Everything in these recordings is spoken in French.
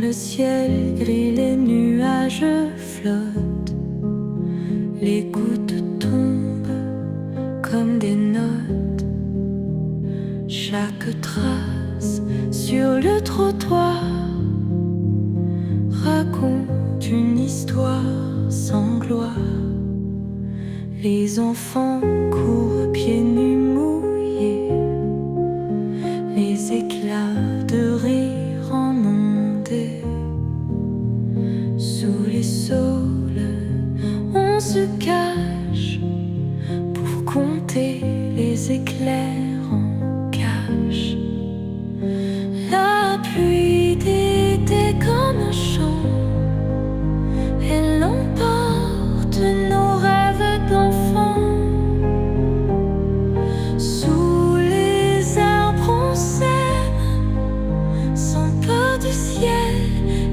le ciel gris, les nuages flottent, les gouttes tombent comme des notes. Chaque trace sur le trottoir raconte une histoire sans gloire. Les enfants courent pieds nus mouillés, les éclats de rire en ondées. Sous les saules, on se cache pour compter les éclairs en cache. La pluie d'été comme un chant, elle emporte nos rêves d'enfants. Sous les arbres on s'aime, sans peur du ciel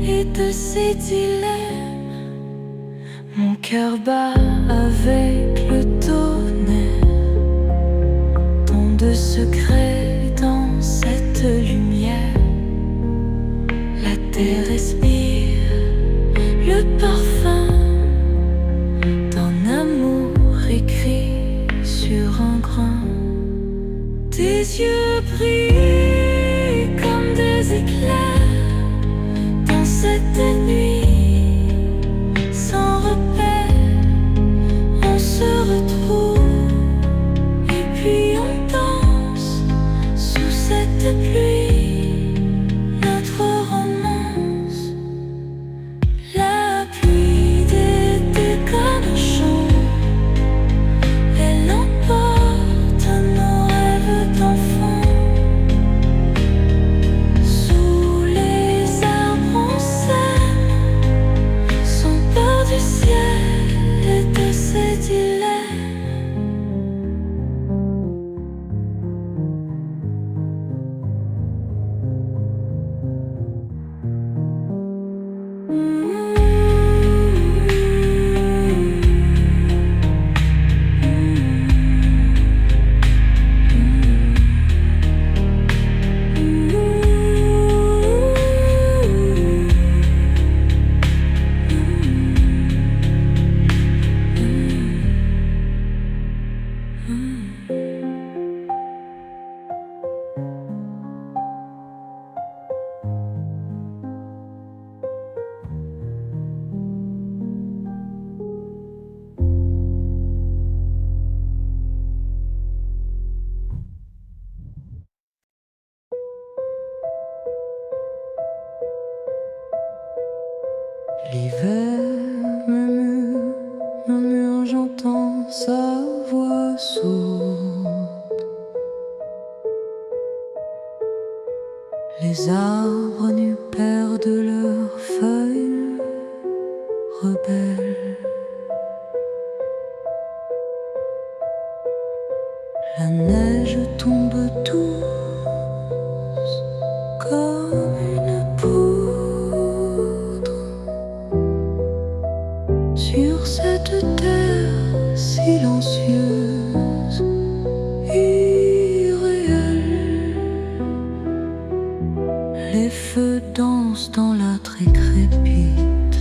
et de ses dilemmes. Mon cœur bat avec le tonnerre, tant de secrets dans cette lumière. La terre respire le parfum d'un amour écrit sur un grain. Tes yeux brillent comme des éclairs dans cette nuit sans repère. On se retrouve et puis on danse sous cette pluie, notre romance. La pluie d'été comme un chant, elle emporte nos rêves d'enfants. Sous les arbres on s'aime, sans peur du ciel et de ses dilemmes. L'hiver murmure, j'entends sa voix sourde. Les arbres nus perdent leurs feuilles rebelles. La neige tombe douce comme une poudre sur cette terre silencieuse, irréelle. Les feux dansent dans l'âtre et crépitent.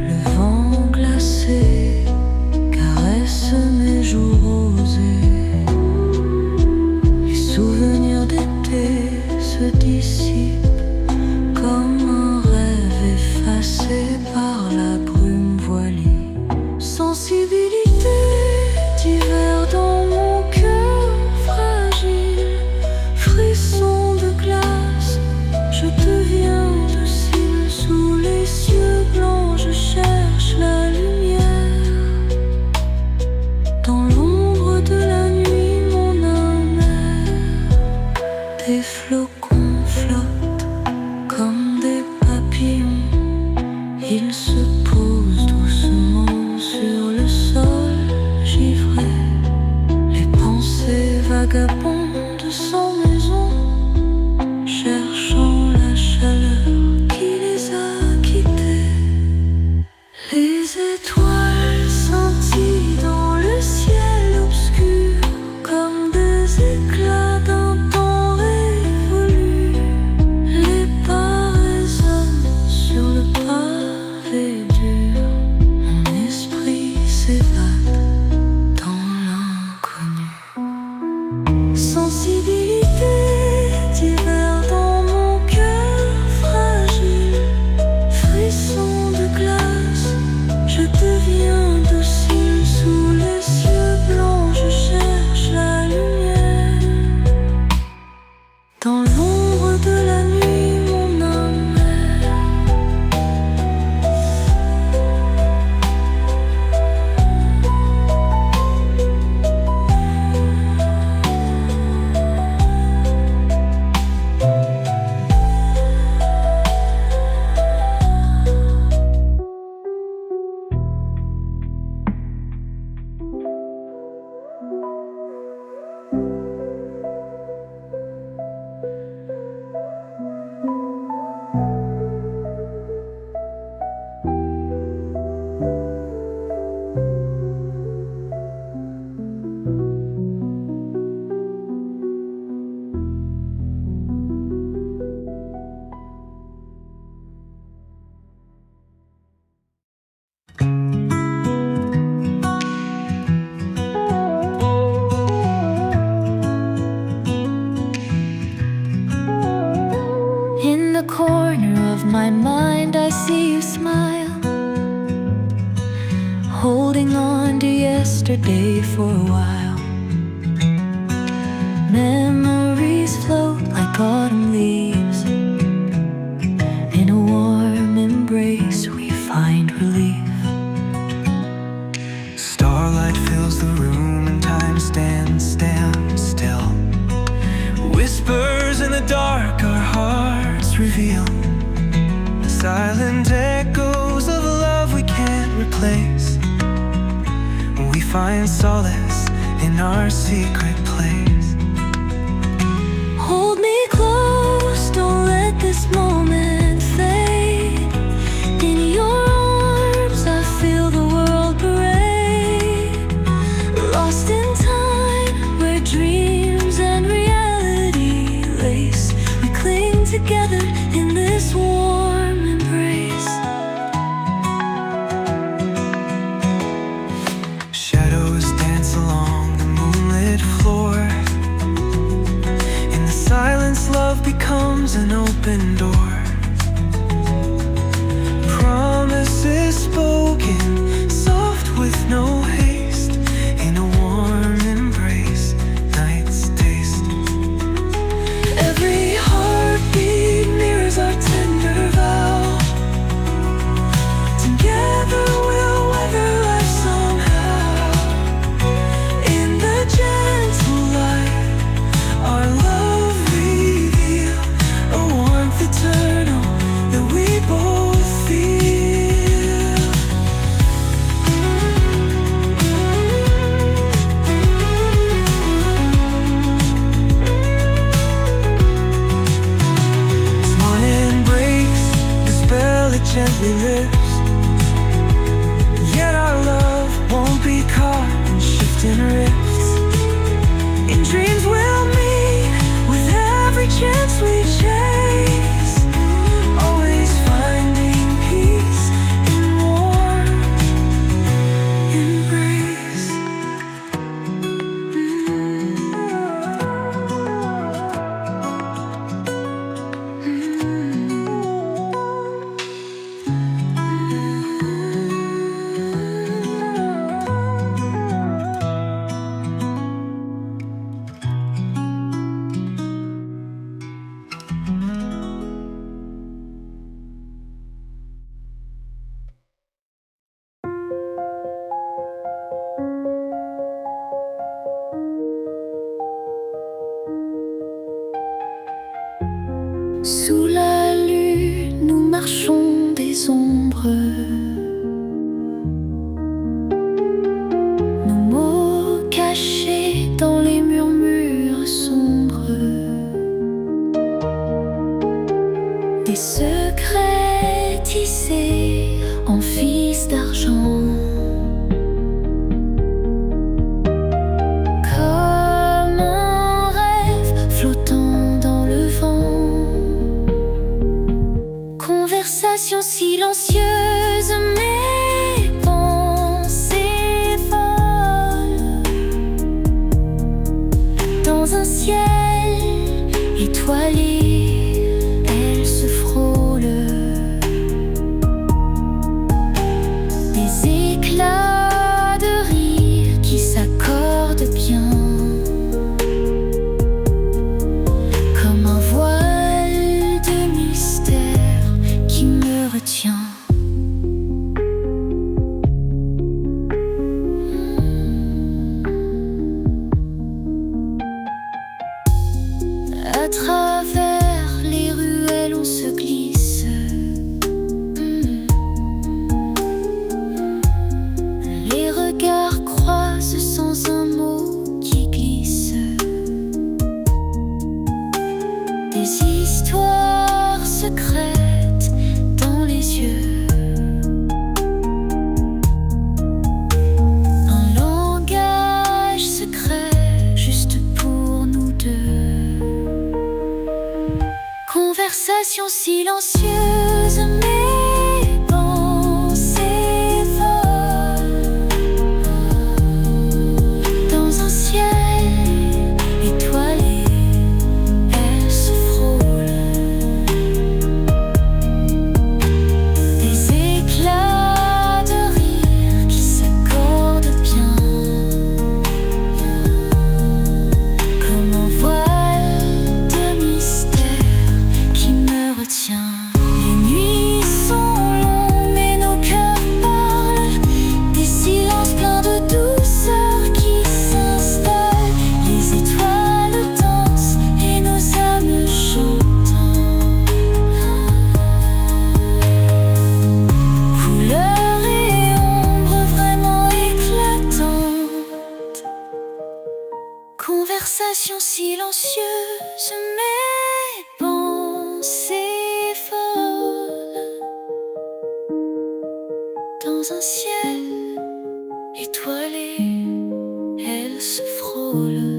Le vent glacé caresse mes joues rosées. Les souvenirs d'été se dissipent comme un rêve effacé par la brume voilée. Sensibilité d'hiver dans mon cœur fragile, frisson de glace, je deviens docile. Sous les cieux blancs je cherche la lumière. Dans l'ombre de la nuit mon âme erre. Des flocons flottent comme des papillons. Ils se posent doucement sur le sol givré. Les pensées vagabondent sans maison, cherchant la chaleur qui les a quittés. Les étoiles scintillent dans le ciel obscur comme des éclats d'un temps révolu. Les holding on to yesterday for a while. Memories float like autumn leaves. In a warm embrace we find relief. Starlight fills the room and time stands still. Whispers in the dark our hearts reveal. Silent echoes of a love we can't replace. We find solace in our secret place. Hold me close, don't let this moment fade. In your arms I feel the world parade. Lost in time, where dreams and reality lace. We cling together in this warm embrace. Shadows dance along the moonlit floor. In the silence, love becomes an open door. Promises spoken, soft with no haste. In a warm embrace, night's taste. Every heartbeat mirrors our tender vow. Together we'll weather life somehow. In the gentle light, our love reveal a warmth eternal that we both feel. As morning breaks, the spell it gently lifts. Yet our love won't be caught in shifting rifts. In dreams we'll meet with every chance we chase. Always finding peace in warm embrace. Sous la lune, nous marchons des ombres. Nos mots cachés dans les murmures sombres. Des secrets tissés en fils d'argent. Comme un rêve flottant dans le vent. Conversation silencieuse, mes pensées folles. Dans un ciel étoilé, elles se frôlent. Des éclats de rire qui s'accordent bien. Comme un voile de mystère qui me retient. À travers les ruelles on se glisse. Les regards croisent sans un mot qui glisse. Des histoires secrètes dans les yeux. Un langage secret juste pour nous deux. Conversation silencieuse, mes pensées folles. Dans un ciel étoilé, elles se frôlent. Des éclats de rire qui s'accordent. Conversation silencieuse, mes pensées folles dans un ciel étoilé, elles se frôlent.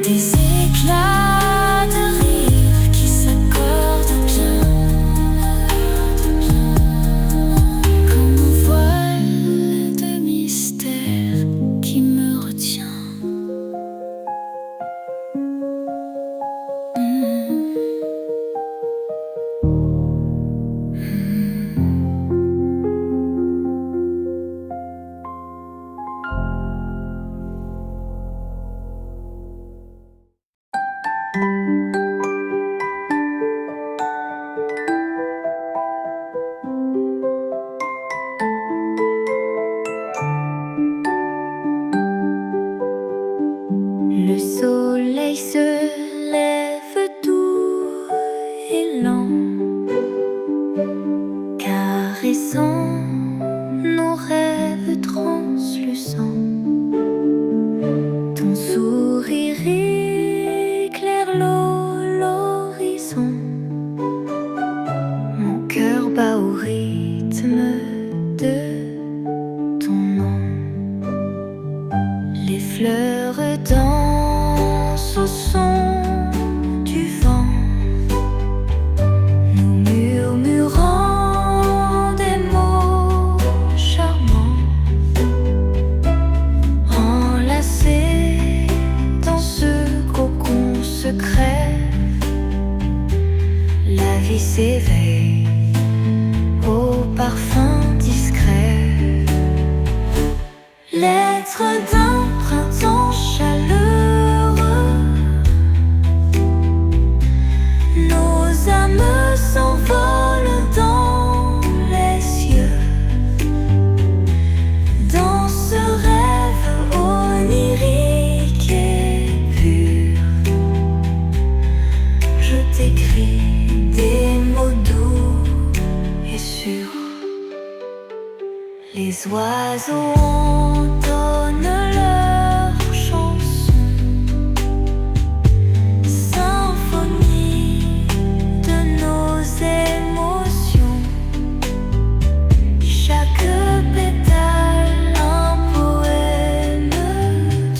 Des éclats de rire qui s'accordent bien, comme un voile de mystère qui me retient. Le soleil se lève doux et lent, caressant nos rêves translucents. Ton sourire éclaire l'horizon. Mon cœur bat au rythme de ton nom. Les fleurs dansent au son du vent, nous murmurons des mots charmants, enlacés dans ce cocon secret. La vie s'éveille au parfum discret. L'être d'un printemps chaleureux, nos âmes s'envolent dans les cieux. Dans ce rêve onirique et pur, je t'écris des mots doux et sûrs. Les oiseaux entonnent leur chanson, symphonie de nos émotions. Chaque pétale un poème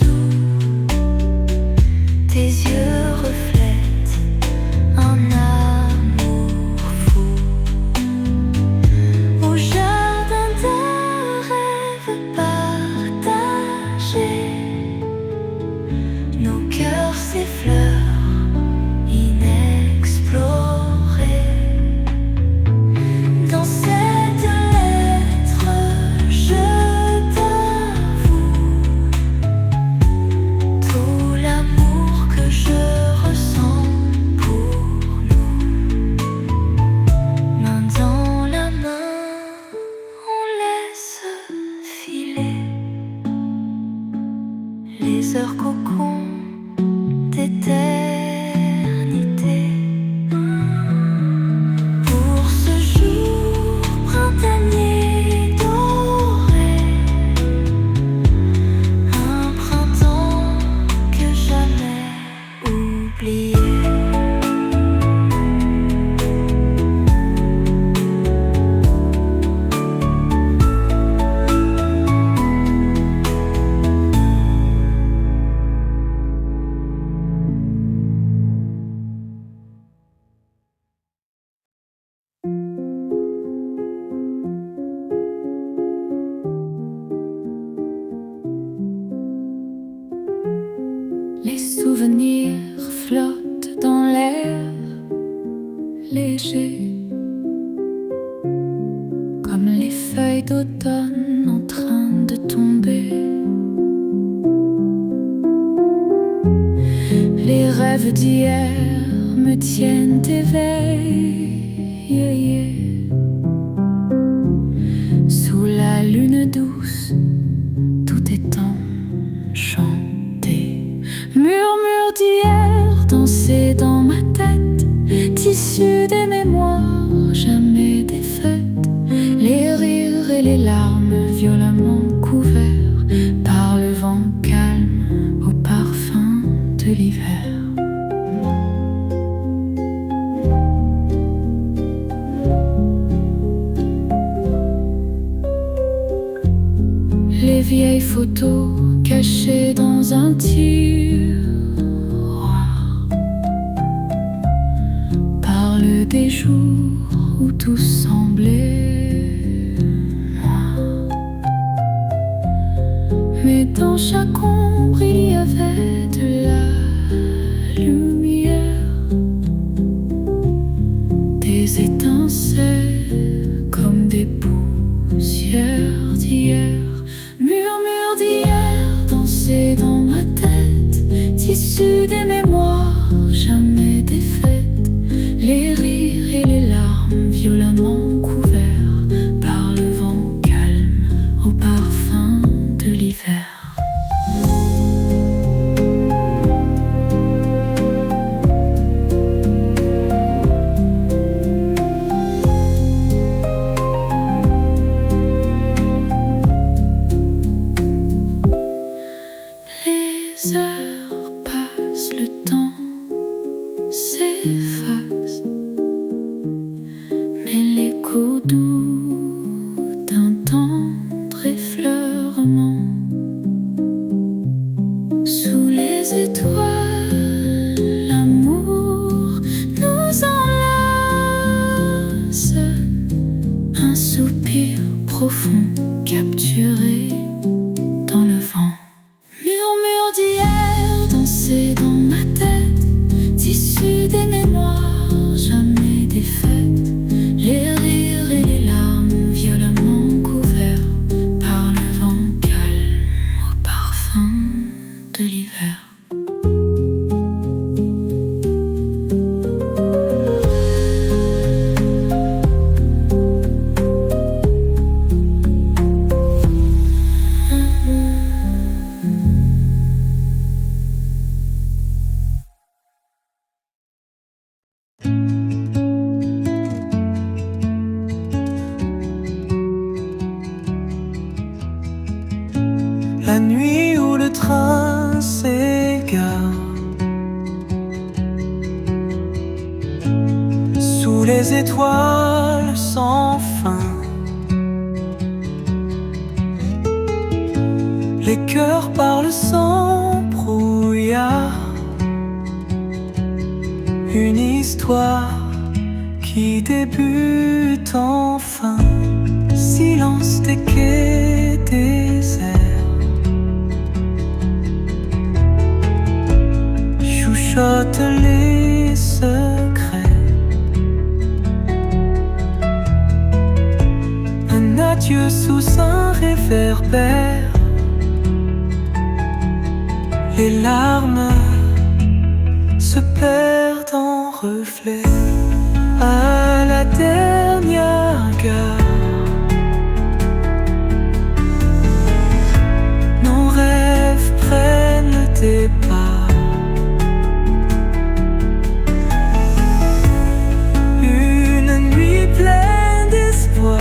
doux. Tes yeux reflètent un amour fou. Au jardin d'un rêve partagé, nos cœurs s'effleurent inexplorés. Dans cette lettre, je t'avoue tout l'amour que je ressens pour nous. Main dans la main, on laisse filer les heures cocons d'éternité. Pour ce jour printanier doré, un printemps que jamais oublié. Les souvenirs flottent dans l'air léger, comme les feuilles d'automne en train de tomber. Les rêves d'hier me tiennent éveillé. Sous la lune douce, tout est enchanté. Murmures d'hier dansaient dans ma tête, tissus des mémoires jamais défaites. Les rires et les larmes violemment couverts par le vent calme. vieille photo cachée dans un tiroir parle des jours où tout semblait noir. Mais dans chaque ombre il y avait de la lumière, des étincelles comme des poussières d'hier. Murmures d'hier dansaient dans ma tête, tissus des mémoires jamais défaites. Les rires et les larmes violemment couverts par le vent calme au parfum de l'hiver. Les heures passent, le temps s'efface, mais l'écho doux d'un tendre effleurement sous les étoiles, l'amour nous enlace. Un soupir profond capturé dans le vent. Murmures d'hier dansaient dans ma tête, tissus des mémoires jamais défaites. Les rires et les larmes violemment couverts par le vent calme au parfum de l'hiver. La nuit où le train s'égare, sous les étoiles sans fin, les cœurs parlent sans brouillard. Une histoire qui débute enfin. Silence des quais déserts, chuchotent les secrets. Un adieu sous un réverbère. Les larmes se perdent en reflets à la dernière gare. Nos rêves prennent le départ. Une nuit pleine d'espoir,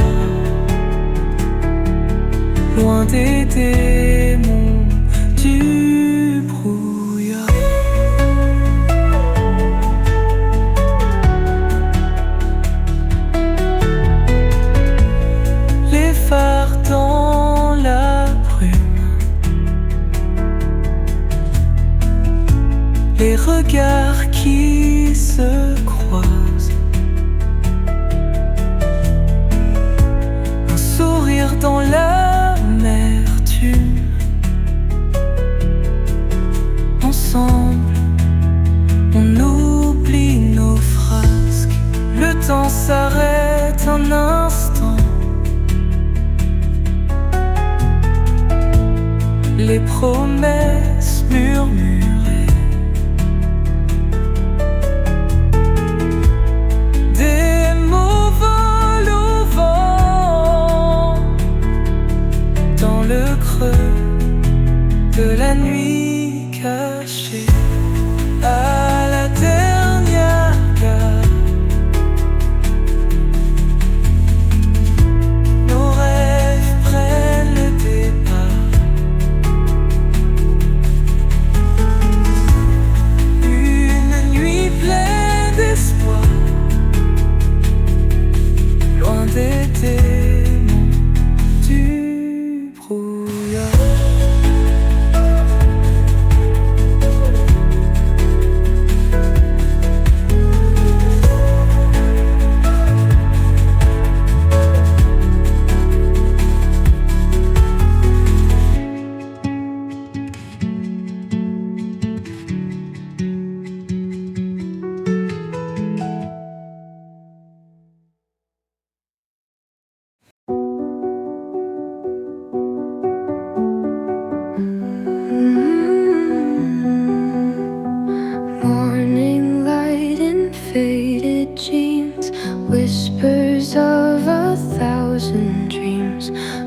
loin des démons du brouillard. Les phares dans la brume, les regards qui se croisent, un sourire dans l'amertume. Ensemble, on oublie nos frasques. Le temps s'arrête un instant. Les promesses murmurées, des mots volent au vent.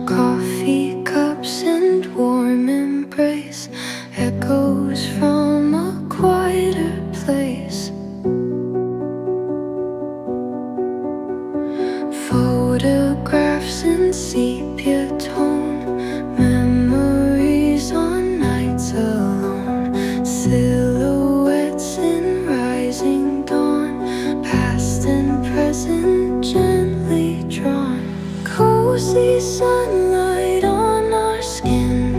coffee cups and warm embrace, echoes from a quieter place. Photographs in sepia tone, memories on nights alone, silhouettes in rising dawn, past and present gently drawn, cozy sunlight on our skin.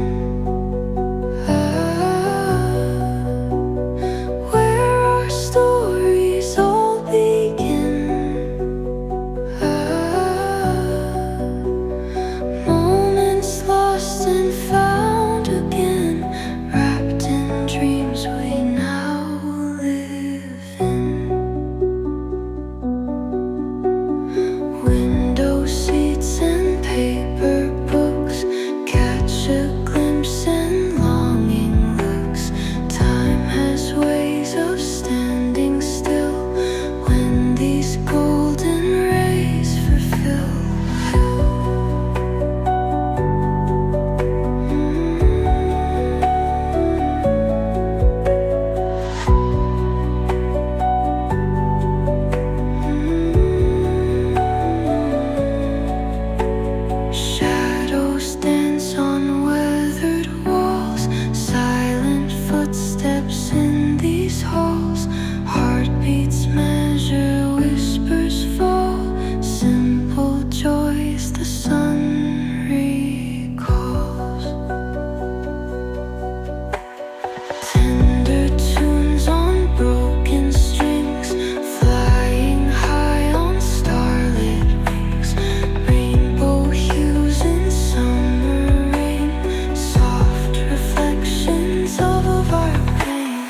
Where our stories all begin. Moments lost and found again, wrapped in dreams we now live in. Window seats and paper books, catch a glimpse and longing looks. Time has ways of standing still when these golden rays fulfill. Shadows dance on weathered walls, silent footsteps in these halls, heartbeats measure, whispers fall, simple joys the sun recalls. Tender tunes on broken strings, flying high on starlit wings, rainbow hues in summer rain, soft reflections of our pain.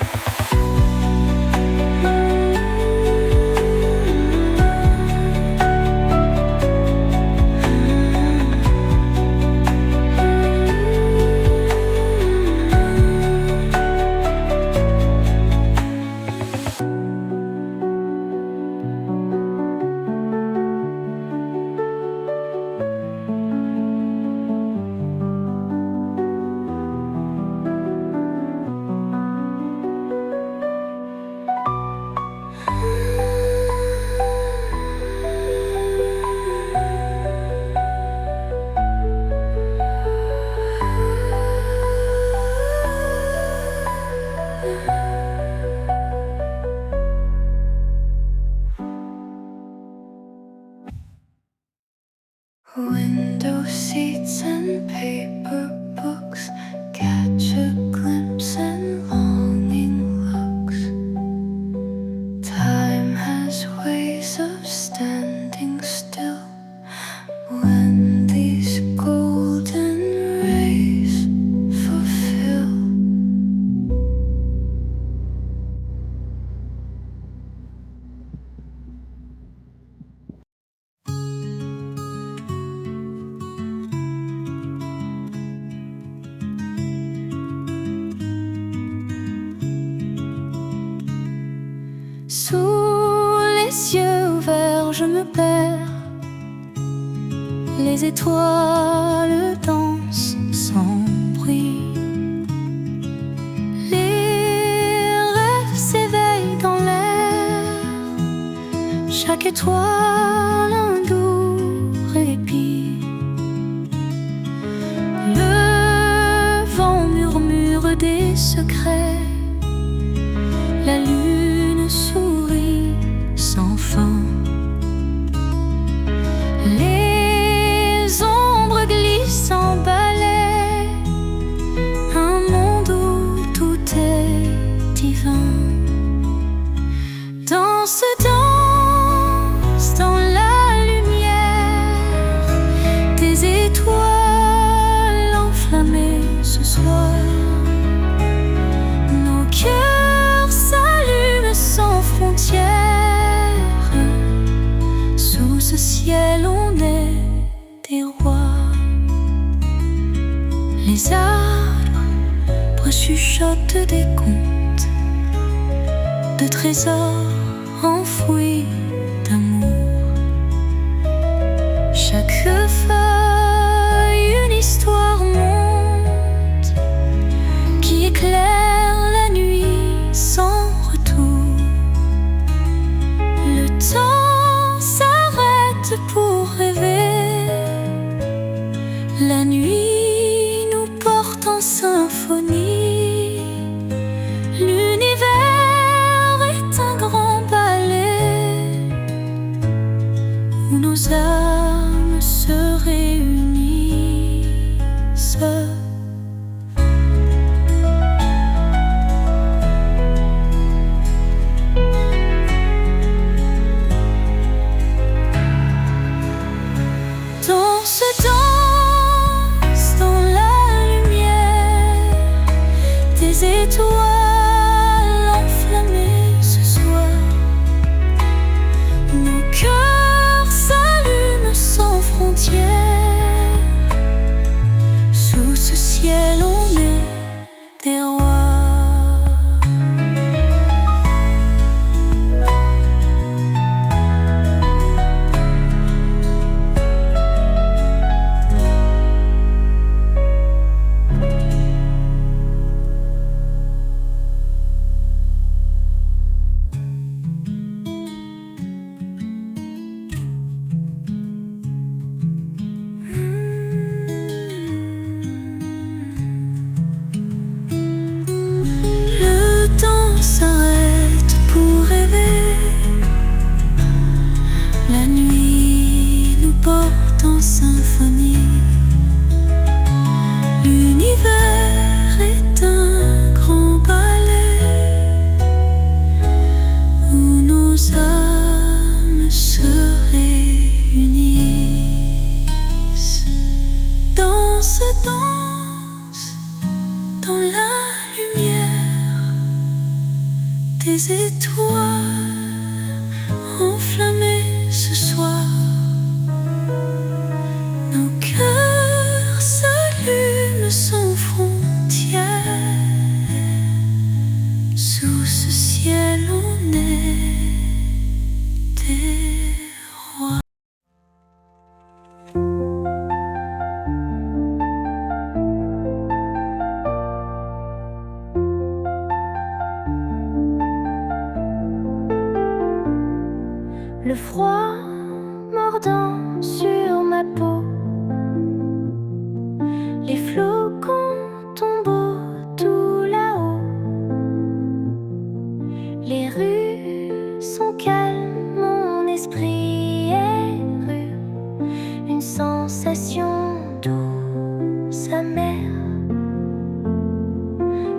Window seats and paper books, catch a glimpse and longing looks. Time has ways of standing still when these golden rays fulfill. Sous les yeux ouverts, je me perds. Les étoiles dansent sans bruit. Les rêves s'éveillent dans l'air. Chaque étoile un doux répit. Le vent murmure des secrets. La lune sourit sans fin. Les ombres glissent en balai. Un monde où tout est divin. Danse, danse dans la lumière des étoiles enflammées ce soir. Nos cœurs s'allument sans frontières. Sous ce ciel on est des rois. Les arbres chuchotent des contes de trésors enfouis d'amour. Chaque feuille La nuit nous porte en symphonie. L'univers est un grand ballet où nos âmes se réunissent. Danse dans la lumière des étoiles enflammées ce soir. Nos cœurs s'allument sans frontières. Sous ce ciel on est des rois. S'arrête pour rêver. La nuit nous porte en symphonie. L'univers est un grand ballet où nos âmes se réunissent. Danse, danse dans la lumière des étoiles enflammées ce soir. Nos cœurs s'allument sans frontières. Sous ce ciel on est des rois. Le froid mordant sur ma peau, les flocons tombent tout là-haut. Les rues sont calmes, mon esprit est rue. Une sensation douce, amère.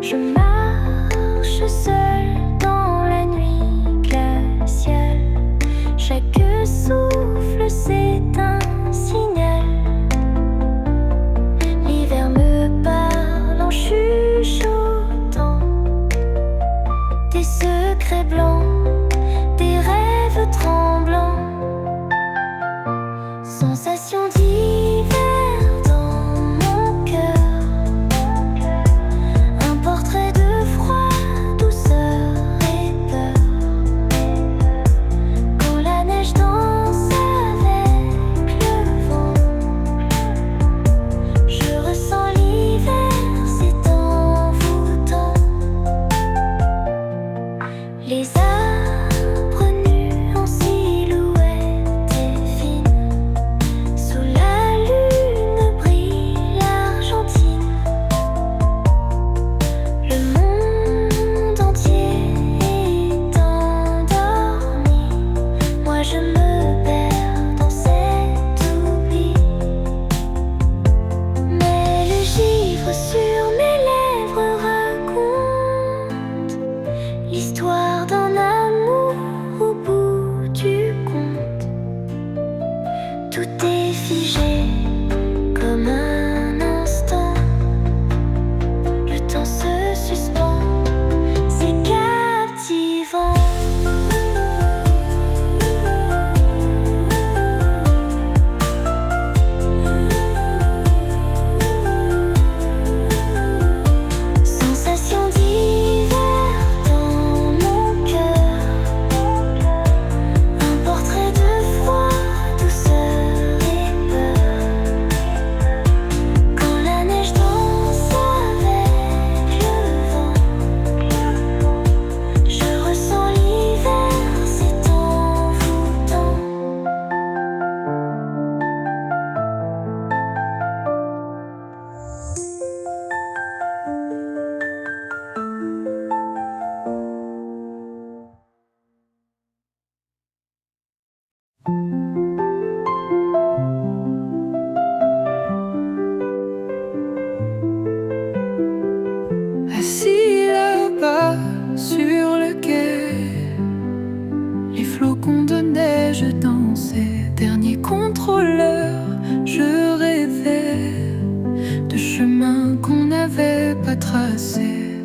Je marche seule dans la nuit glaciale. Chaque souffle c'est un signal. L'hiver me parle en chuchotant des secrets blancs, des rêves tremblants. Sensation d'hiver n'avais pas tracé.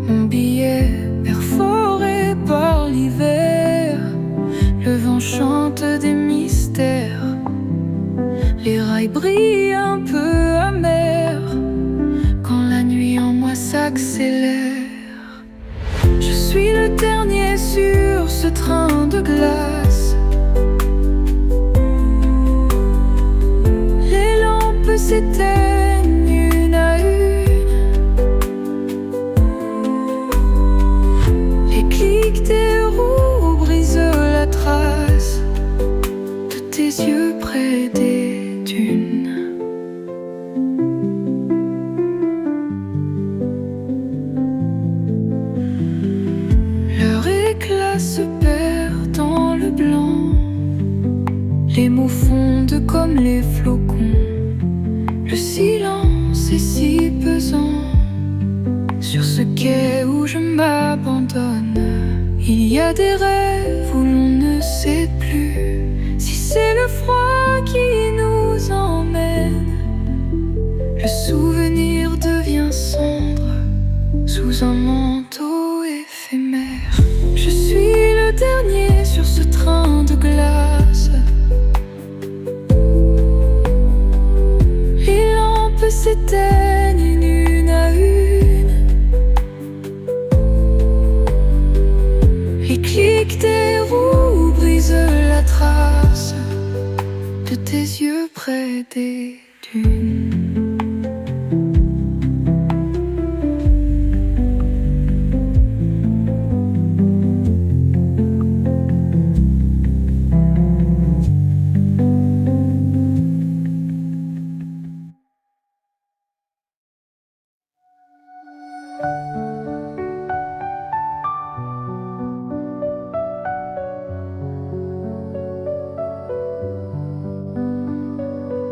Mon billet perforé par l'hiver, le vent chante des mystères, les rails brillent un peu amers quand la nuit en moi s'accélère. Je suis le dernier sur ce train de glace. Les lampes s'éteignent une à une. Les clics des roues brisent la trace de tes yeux près des dunes. Leur éclat se perd dans le blanc. Les mots fondent comme les flocons. Le silence est si pesant sur ce quai où je m'abandonne. Il y a des rêves où l'on ne sait plus si c'est le froid qui nous emmène. Le souvenir devient cendre sous un manteau éphémère. Je suis le dernier sur ce train de glace. Les lampes s'éteignent une à une. Les clics des roues brisent la trace de tes yeux près des dunes.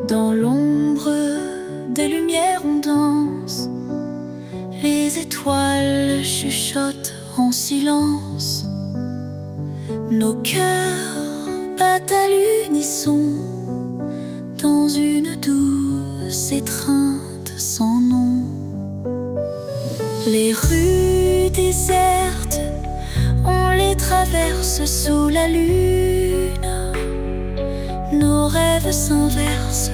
Dans l'ombre des lumières on danse, les étoiles chuchotent en silence. Nos cœurs battent à l'unisson dans une douce étreinte sans nom. Les rues désertes, on les traverse sous la lune. Nos rêves s'inversent,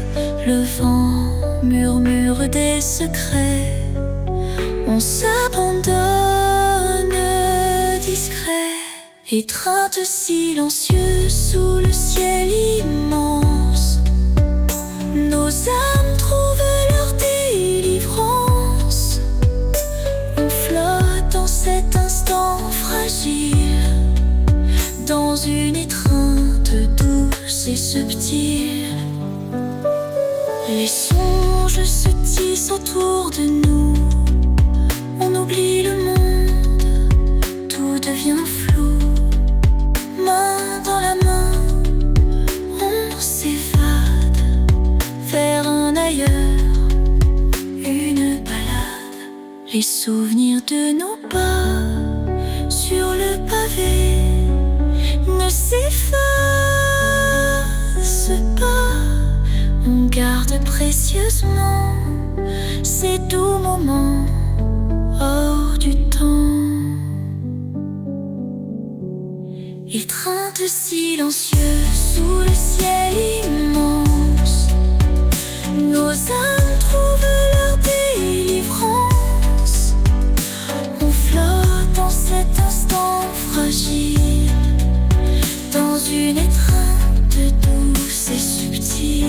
le vent murmure des secrets. On s'abandonne discret, étreinte silencieuse sous le ciel immense. Nos âmes trouvent leur délivrance. On flotte dans cet instant fragile, dans une étreinte douce et subtile. Les songes se tissent autour de nous. On oublie le monde, tout devient flou. Main dans la main, on s'évade vers un ailleurs, une balade. Les souvenirs de nos pas sur le pavé ne s'effacent pas. On garde précieusement ces doux moments hors du temps. Étreinte silencieuse sous le ciel immense, nos âmes trouvent leur délivrance. On flotte dans cet instant fragile, dans une étreinte douce et subtile.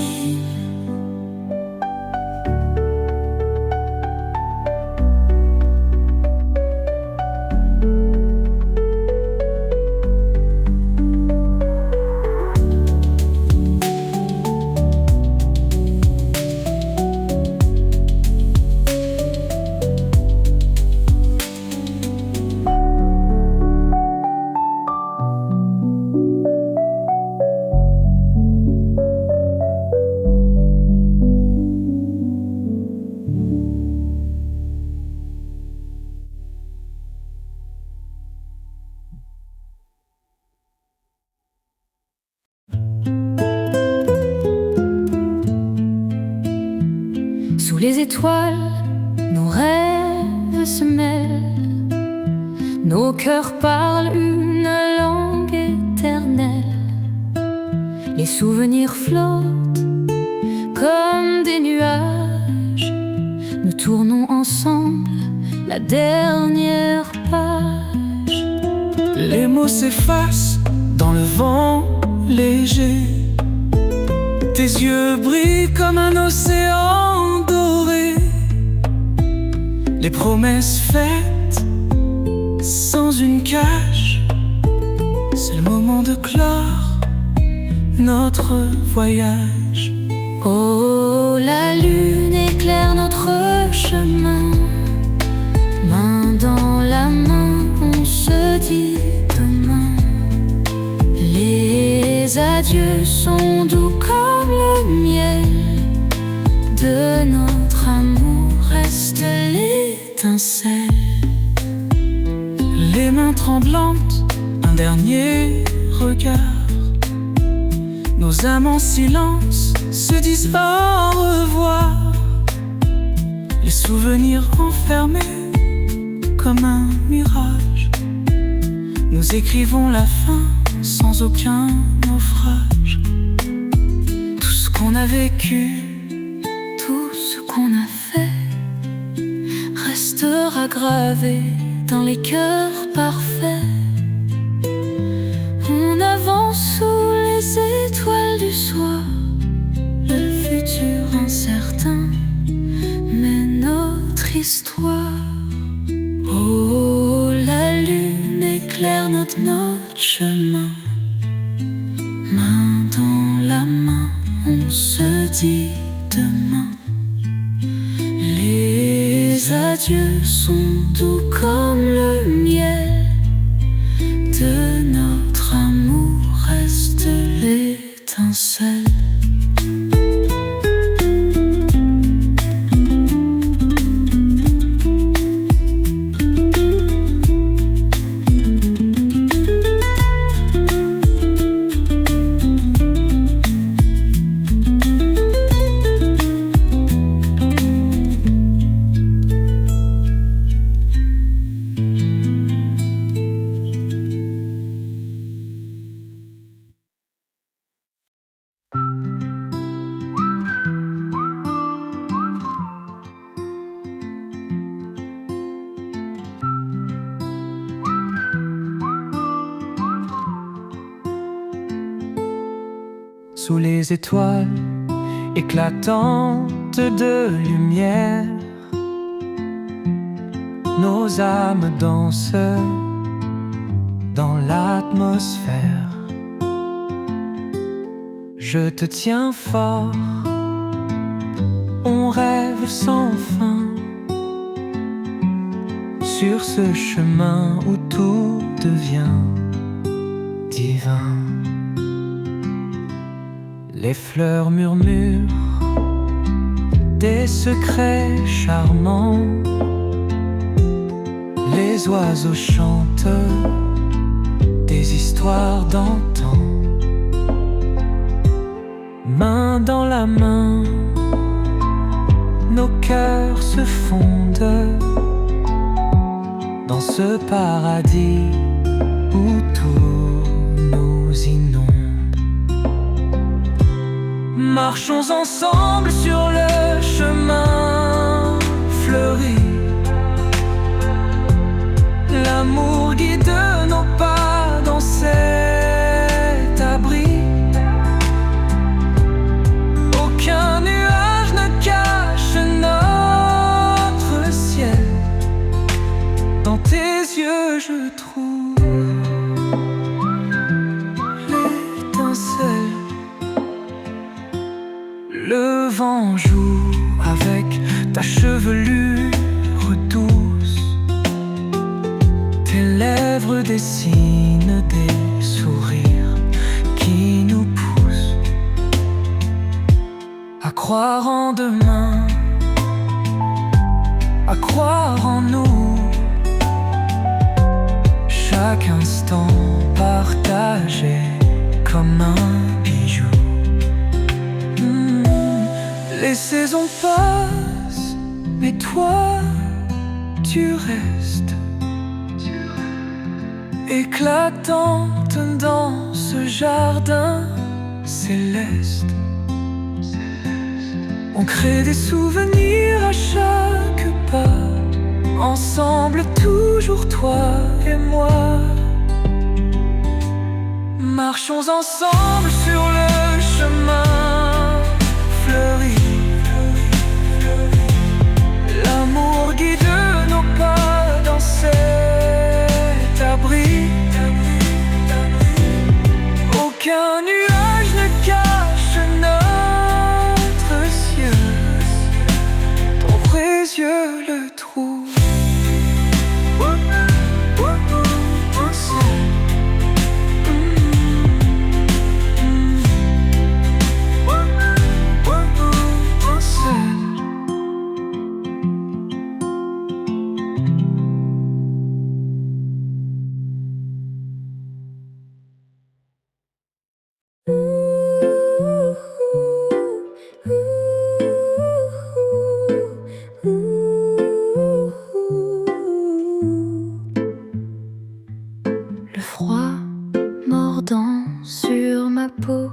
les étoiles, nos rêves se mêlent. Nos cœurs parlent une langue éternelle. Les souvenirs flottent comme des nuages. Nous tournons ensemble la dernière page. Les mots s'effacent dans le vent léger. Tes yeux brillent comme un océan doré. Les promesses faites sans une cage. C'est le moment de clore notre voyage. Oh, la lune éclaire notre chemin. Main dans la main, on se dit demain. Les adieux sont doux comme le miel. De notre amour reste l'étincelle. Les mains tremblantes, un dernier regard. Nos âmes en silence se disent au revoir. Les souvenirs enfermés comme un mirage. Nous écrivons la fin sans aucun naufrage. Tout ce qu'on a vécu, tout ce qu'on a fait restera gravé dans les cœurs parfaits. On avance sous les étoiles du soir. Le futur incertain, mais notre histoire. Oh, la lune éclaire notre chemin. Main dans la main, on se dit demain. Les adieux sont doux comme le miel. De notre amour reste l'étincelle. Sous les étoiles éclatantes de lumière, nos âmes dansent dans l'atmosphère. Je te tiens fort, on rêve sans fin sur ce chemin où tout devient divin. Les fleurs murmurent des secrets charmants. Les oiseaux chantent des histoires d'antan. Main dans la main, nos cœurs se fondent dans ce paradis où tout nous inonde. Marchons ensemble sur le chemin fleuri. L'amour guide nos pas dans cet abri. Aucun nuage ne cache notre ciel. Dans tes yeux je trouve l'étincelle. Le vent joue avec ta chevelure douce. Tes lèvres dessinent des sourires qui nous poussent à croire en demain, à croire en nous. Chaque instant partagé comme un bijou. Les saisons passent mais toi, tu restes éclatante dans ce jardin céleste. On crée des souvenirs à chaque pas, ensemble toujours toi et moi. Marchons ensemble sur le chemin fleuri. L'amour guide nos pas dans cet abri. Aucun nuage ne cache notre ciel. Ton précieux le trouve. Le froid mordant sur ma peau,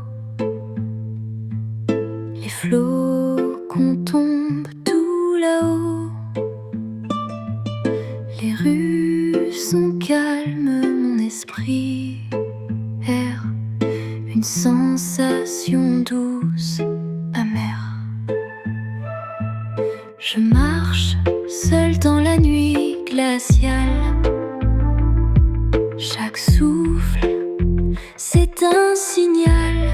les flocons tombent tout là-haut. Les rues sont calmes, mon esprit erre, une sensation douce, amère. Je marche seul dans la nuit glaciale. Chaque souffle, c'est un signal.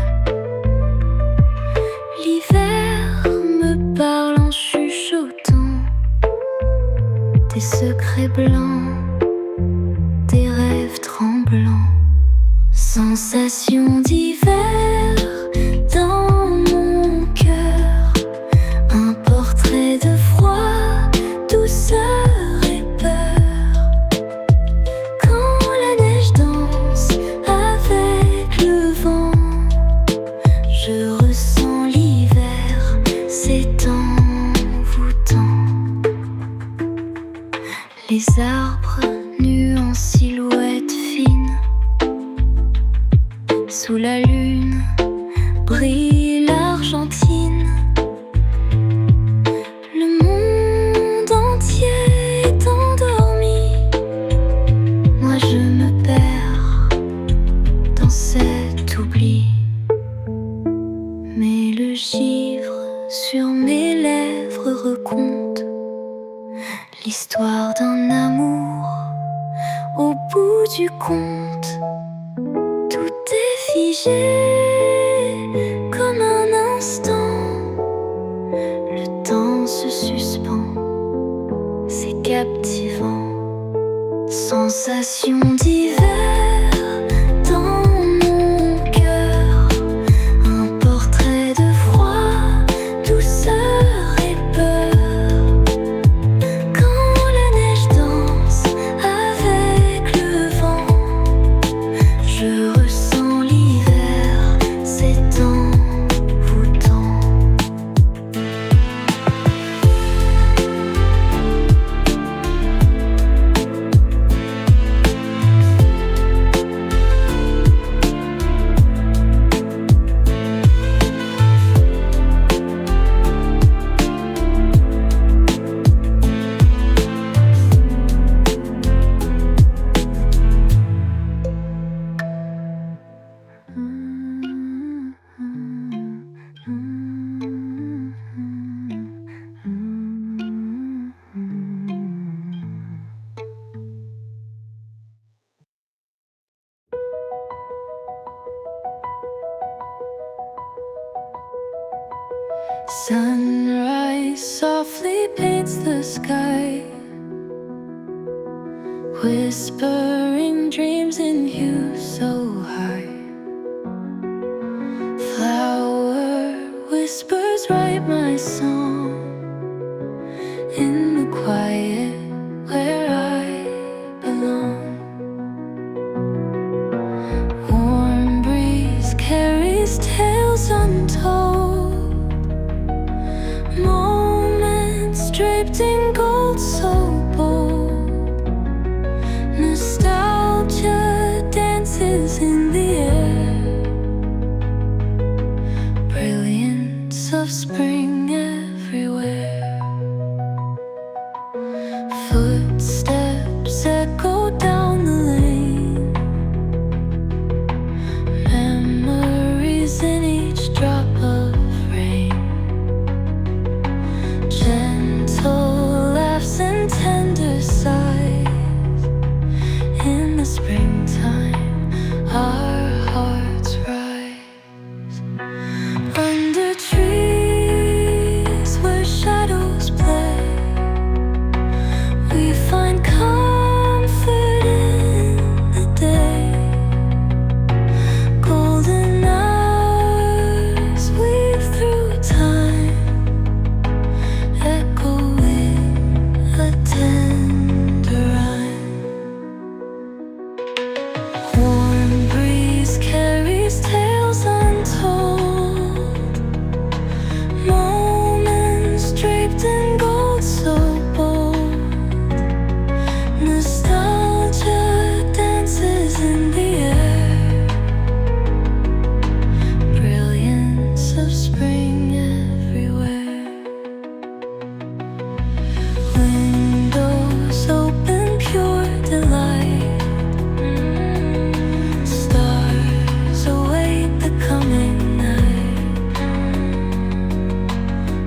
L'hiver me parle en chuchotant des secrets blancs, des rêves tremblants. Sensation d'hiver dans mon cœur, un portrait de froid, douceur et peur. Quand la neige danse avec le vent, je ressens l'hiver, c'est envoûtant. Les arbres nus en silhouette fine, sous la lune brille l'Argentine. Le monde entier est endormi. Moi je me perds dans cet oubli. Mais le givre sur mes lèvres raconte l'histoire d'un amour au bout du compte. Tout est figé comme un instant. Le temps se suspend, c'est captivant. Sensation d'hiver dans mon cœur, un portrait de froid, douceur et peur. Quand la neige danse avec le vent, je ressens l'hiver, c'est envoûtant. Sunrise softly paints the sky, whispering dreams in hue so high. Flower whispers write my song in the quiet where I belong. Warm breeze carries tales untold, moments draped draped in gold so bold. Nostalgia dances in the air. Brilliance of spring everywhere. Footsteps echo down the lane. Memories in each drop of rain. Gentle laughs and tender sighs. In the springtime, our hearts rise. Under trees where shadows play, we find comfort in the day. Golden hours weave through time, echoing a tender rhyme. Warm breeze carries tales untold. Moments draped in gold so bold. Nostalgia dances in the air. Brilliance of spring everywhere. Windows open, pure delight. Stars await the coming night.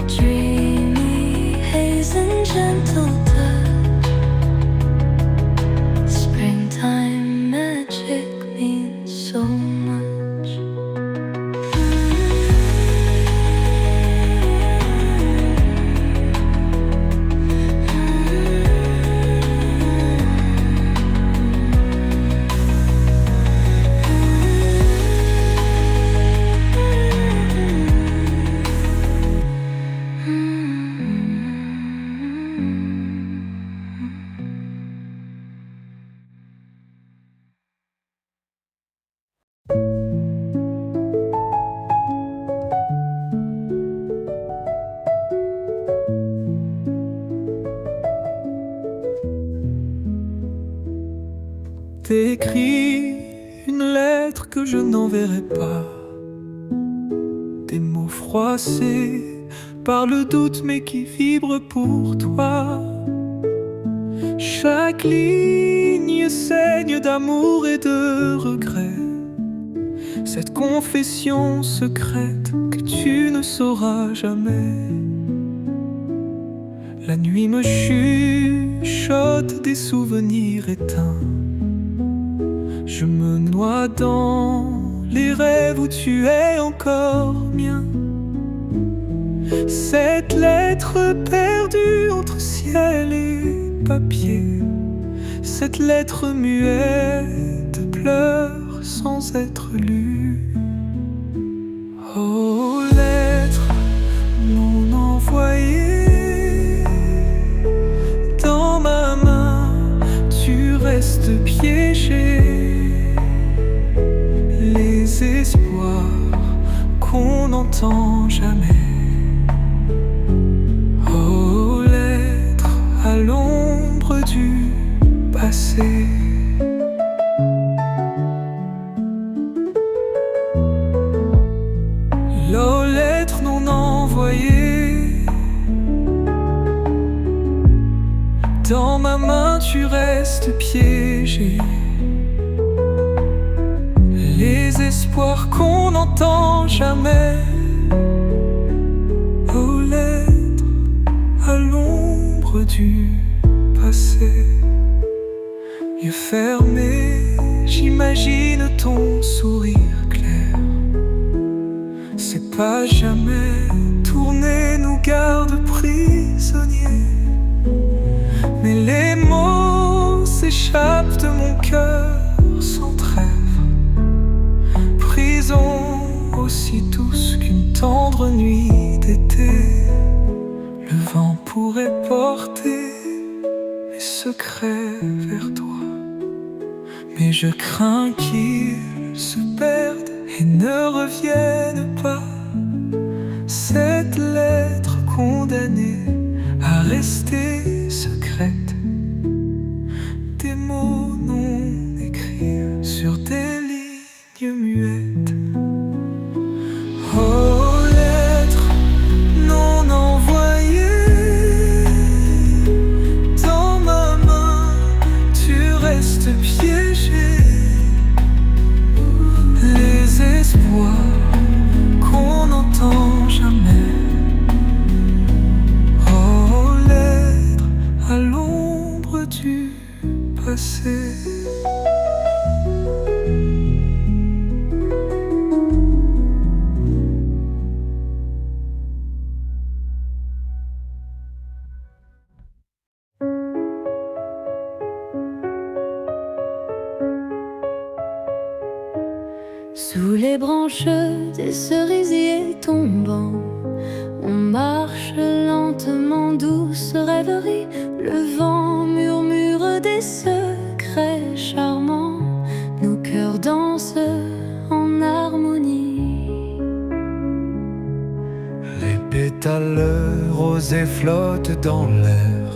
Dreamy haze and gentle touch. Springtime magic means so much. T'écris une lettre que je n'enverrai pas. Des mots froissés par le doute mais qui vibrent pour toi. Chaque ligne saigne d'amour et de regret. Cette confession secrète que tu ne sauras jamais. La nuit me chuchote des souvenirs éteints. Je me noie dans les rêves où tu es encore mien. Cette lettre perdue entre ciel et papier. Cette lettre muette pleure sans être lue. Oh, lettre non envoyée. Dans ma main, tu restes piégé. Les espoirs qu'on n'entend jamais. Oh, lettre à l'ombre du passé. Oh, lettre non envoyée. Dans ma main, tu restes piégé. Les espoirs qu'on n'entend jamais. Oh, lettre à l'ombre du passé. Yeux fermés, j'imagine ton sourire clair. Ces pas jamais tournés nous gardent prisonniers. Mais les mots s'échappent de mon cœur sans trêve. Prison aussi douce qu'une tendre nuit d'été. Le vent pourrait porter mes secrets vers toi. Mais je crains qu'ils se perdent et ne reviennent pas. Cette lettre condamnée à rester secrète. Des mots non écrits sur des lignes muettes. Oh, lettres non envoyées, dans ma main tu restes piégé. Les espoirs qu'on n'entend jamais. Oh, lettres à l'ombre du passé. Sous les branches des cerisiers tombants, on marche lentement, douce rêverie. Le vent murmure des secrets charmants. Nos cœurs dansent en harmonie. Les pétales rosés flottent dans l'air,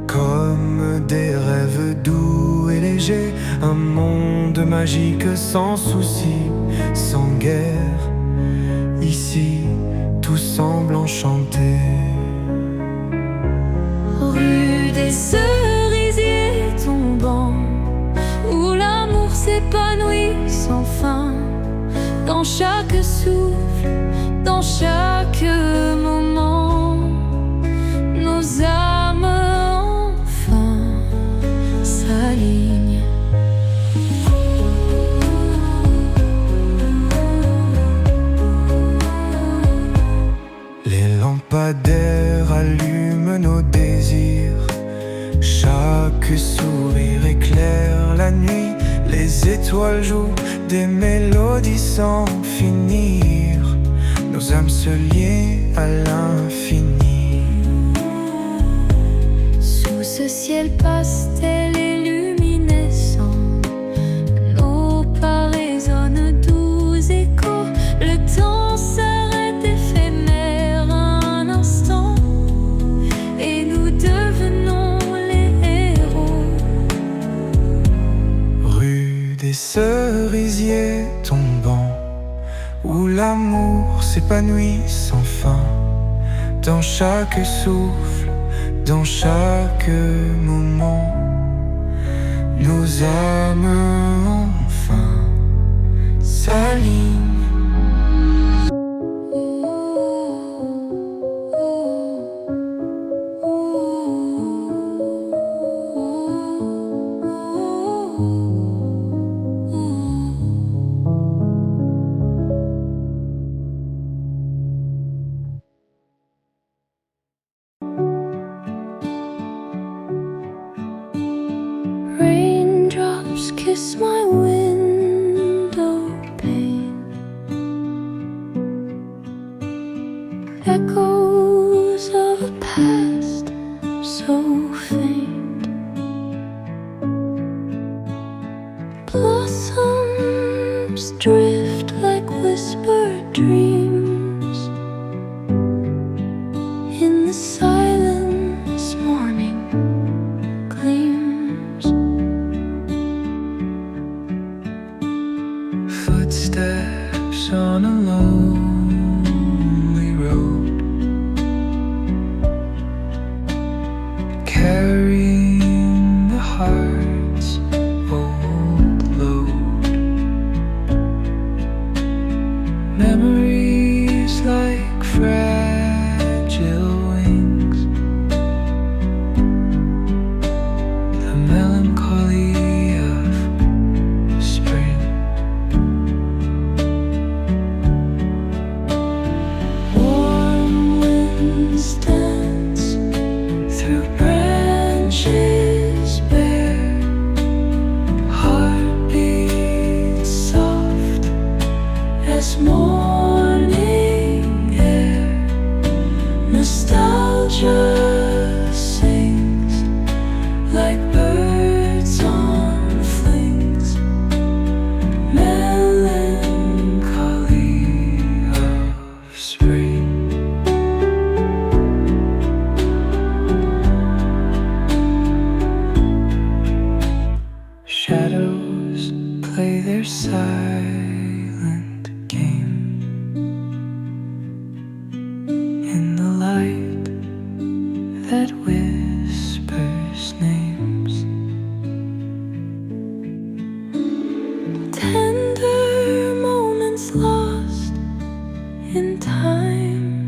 comme des rêves doux et légers. Un monde magique sans souci, sans guerre. Ici, tout semble enchanté. Rue des cerisiers tombants, où l'amour s'épanouit sans fin. Dans chaque souffle, dans chaque moment, nos âmes enfin s'alignent. Les lampadaires allument nos désirs. Chaque sourire éclaire la nuit. Les étoiles jouent des mélodies sans finir. Nos âmes se lient à l'infini. Sous ce ciel pastel et luminescent, nos pas résonnent doux échos. Le temps s'arrête éphémère un instant, et nous devenons les héros. Rue des cerisiers tombants, où l'amour s'épanouit sans fin. Dans chaque souffle, dans chaque moment, nos âmes enfin s'alignent. Raindrops kiss my window pane. Echoes of a past so faint. Blossoms drift like whispered dreams. In the silence, morning gleams. Footsteps on a lonely road, carrying the heart's old load. Memories like fragile wings that whispers names. Tender moments lost in time,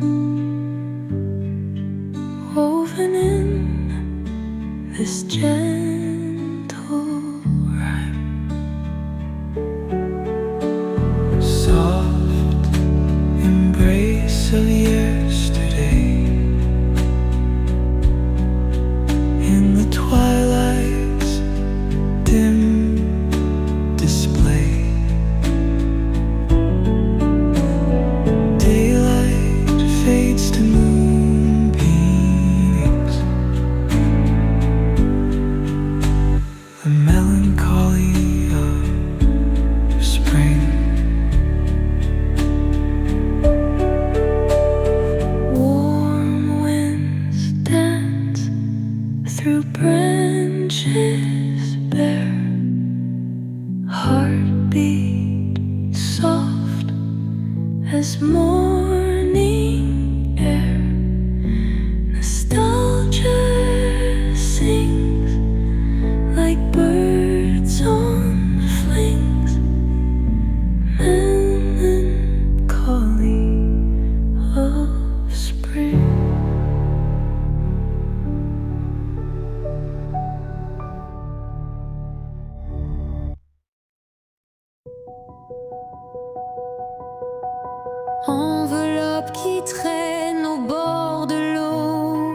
woven in this gentle rhyme. Soft embrace of yesterday in the twilight's dim display. Daylight fades to moonbeams. The melancholy of spring. Warm winds dance through branches bare, heartbeat soft as morning air. Nostalgia sings like birds on flings, melancholy of spring. Enveloppe qui traîne au bord de l'eau,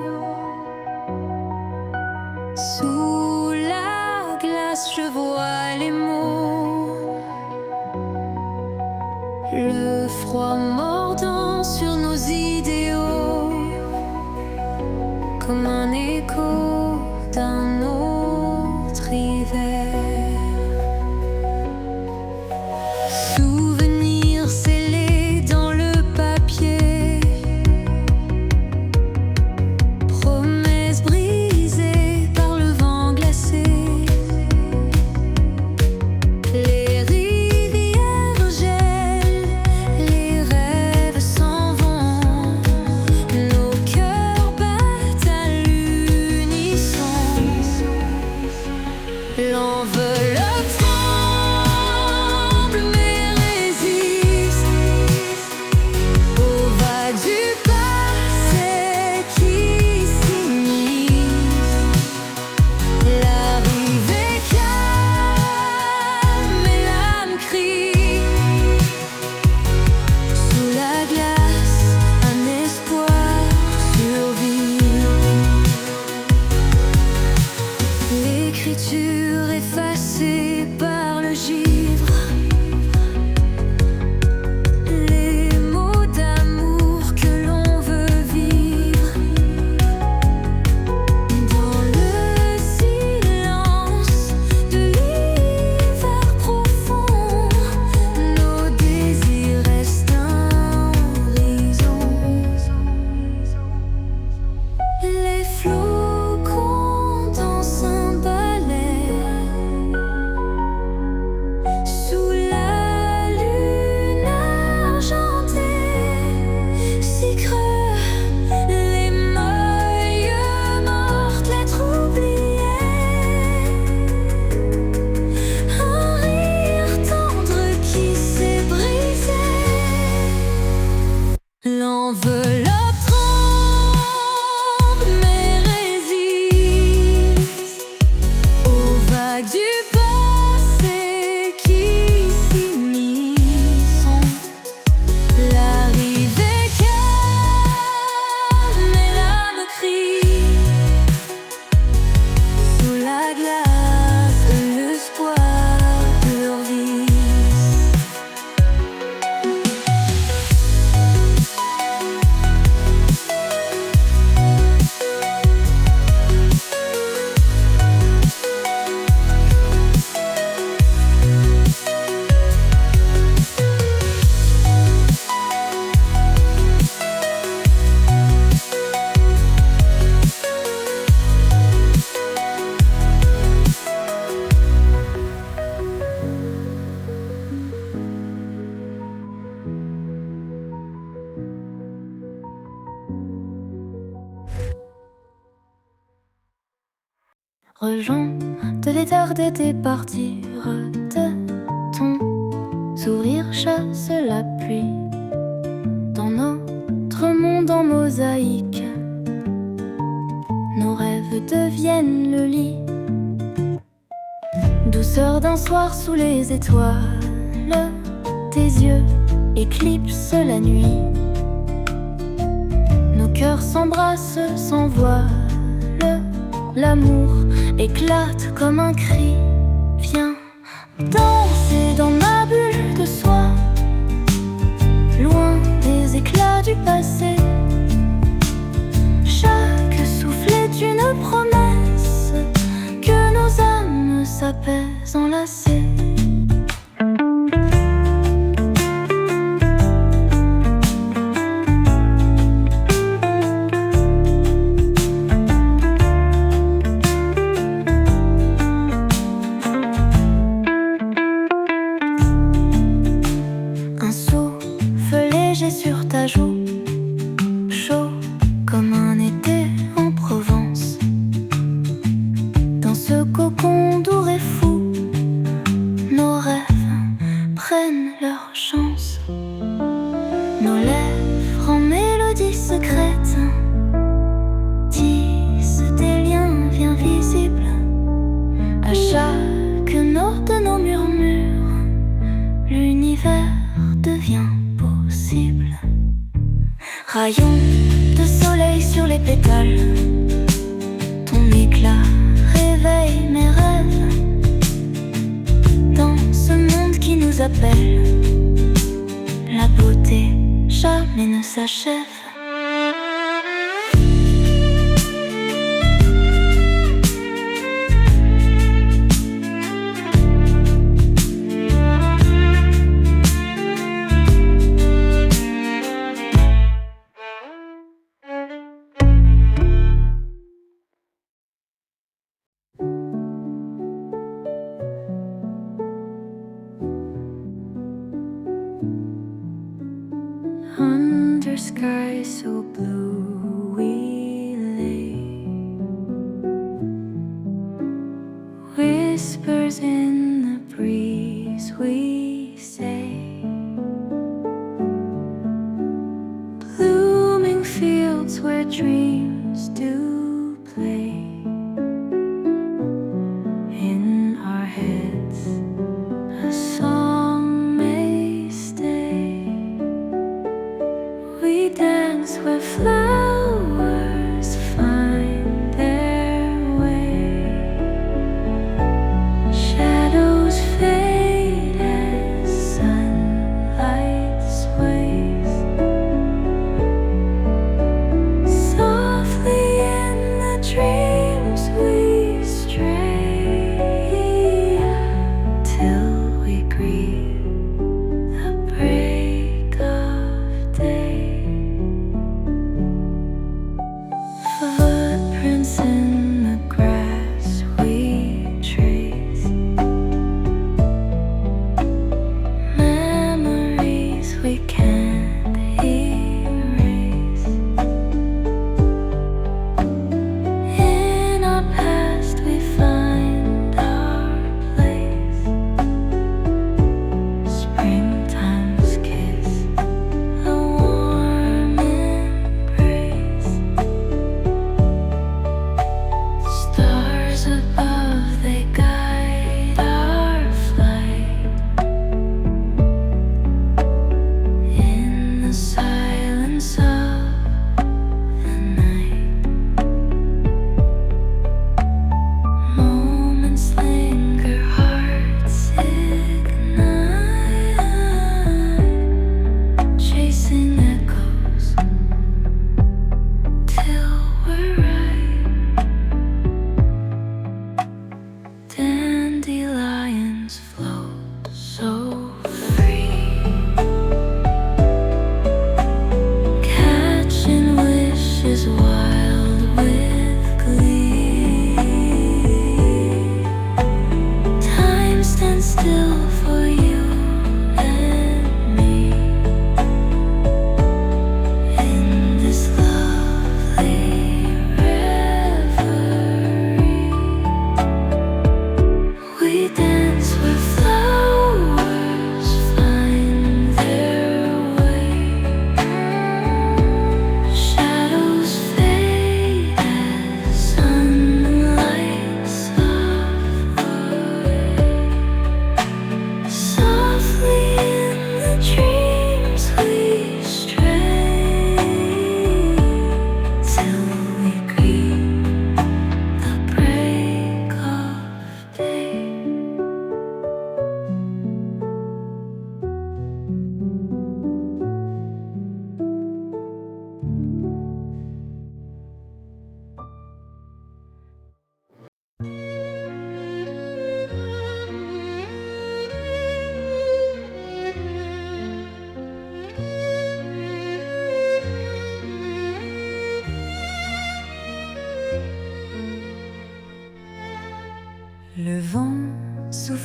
sous la glace je vois les mots, le froid mordant sur nos idéaux, comme un écho d'un autre hiver. Souvenirs scellés dans le papier, promesses brisées par le vent glacé. Les rivières gèlent, les rêves s'en vont, nos cœurs battent à l'unisson. L'enveloppe tremble mais résiste aux vagues du passé qui s'immiscent. L'arrivée calme et l'âme crie. Sous la glace, un espoir survit. L'écriture effacée par le givre, les mots d'amour que l'on veut vivre. Dans le silence de l'hiver profond, nos désirs restent un horizon. Les flocons dansent un ballet sous la lune argentée. Si creux, les mailles mortes, lettres oubliées. Un rire tendre qui s'est brisé. L'enveloppe tremble mais résiste aux vagues du passé qui s'immiscent. L'arrivée calme et l'âme crie. Sous la glace, l'espoir survit. rejoint de l'éther d'été partir de ton sourire chasse la pluie dans notre monde en mosaïque. Nos rêves deviennent le lit, douceur d'un soir sous les étoiles. Tes yeux éclipsent la nuit, nos cœurs s'embrassent sans voile. L'amour éclate comme un cri. Viens danser dans ma bulle de soie, loin des éclats du passé. Chaque souffle est une promesse que nos âmes s'apaisent enlacées. Sur ta joue, chaud comme un été en Provence. Dans ce cocon doux et fou, nos rêves prennent leur chance. Nos lèvres en mélodie secrète tissent des liens bien visibles. À chaque note de nos murmures, l'univers devient possible. Rayons de soleil sur les pétales, ton éclat réveille mes rêves. Dans ce monde qui nous appelle, la beauté jamais ne s'achève. Under sky so blue we lay, whispers in the breeze we say, blooming fields where dreams do play. In our heads a song may stay. We dance where flowers find their way. Shadows fade as sunlight sways. Softly in the dreams we stray, till we greet the break of day.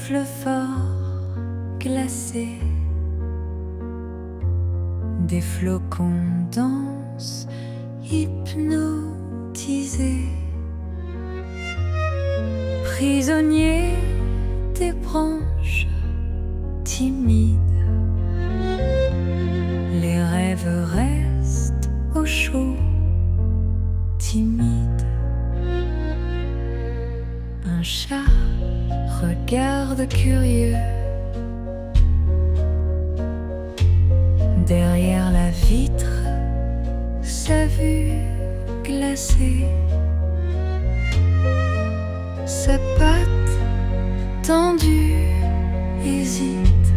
souffle fort, glacé. Des flocons dansent, hypnotisés. Prisonniers des branches timides, les rêves restent au chaud, timides. Un chat regarde curieux derrière la vitre, sa vue glacée. Sa patte tendue hésite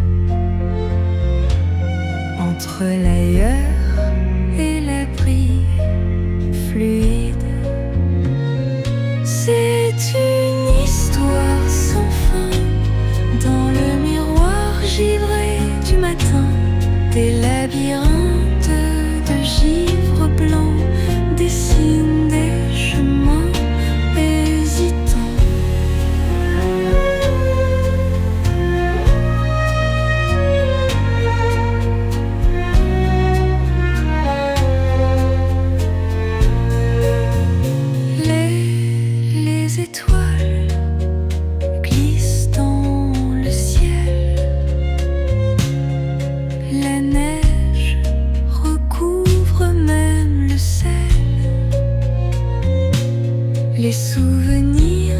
entre l'ailleurs et l'abri fluide. C'est une histoire sans fin dans le miroir givré du matin. Des labyrinthes de givre blanc dessinent des chemins hésitants. Les étoiles glissent dans le ciel. La neige recouvre même le sel. Les souvenirs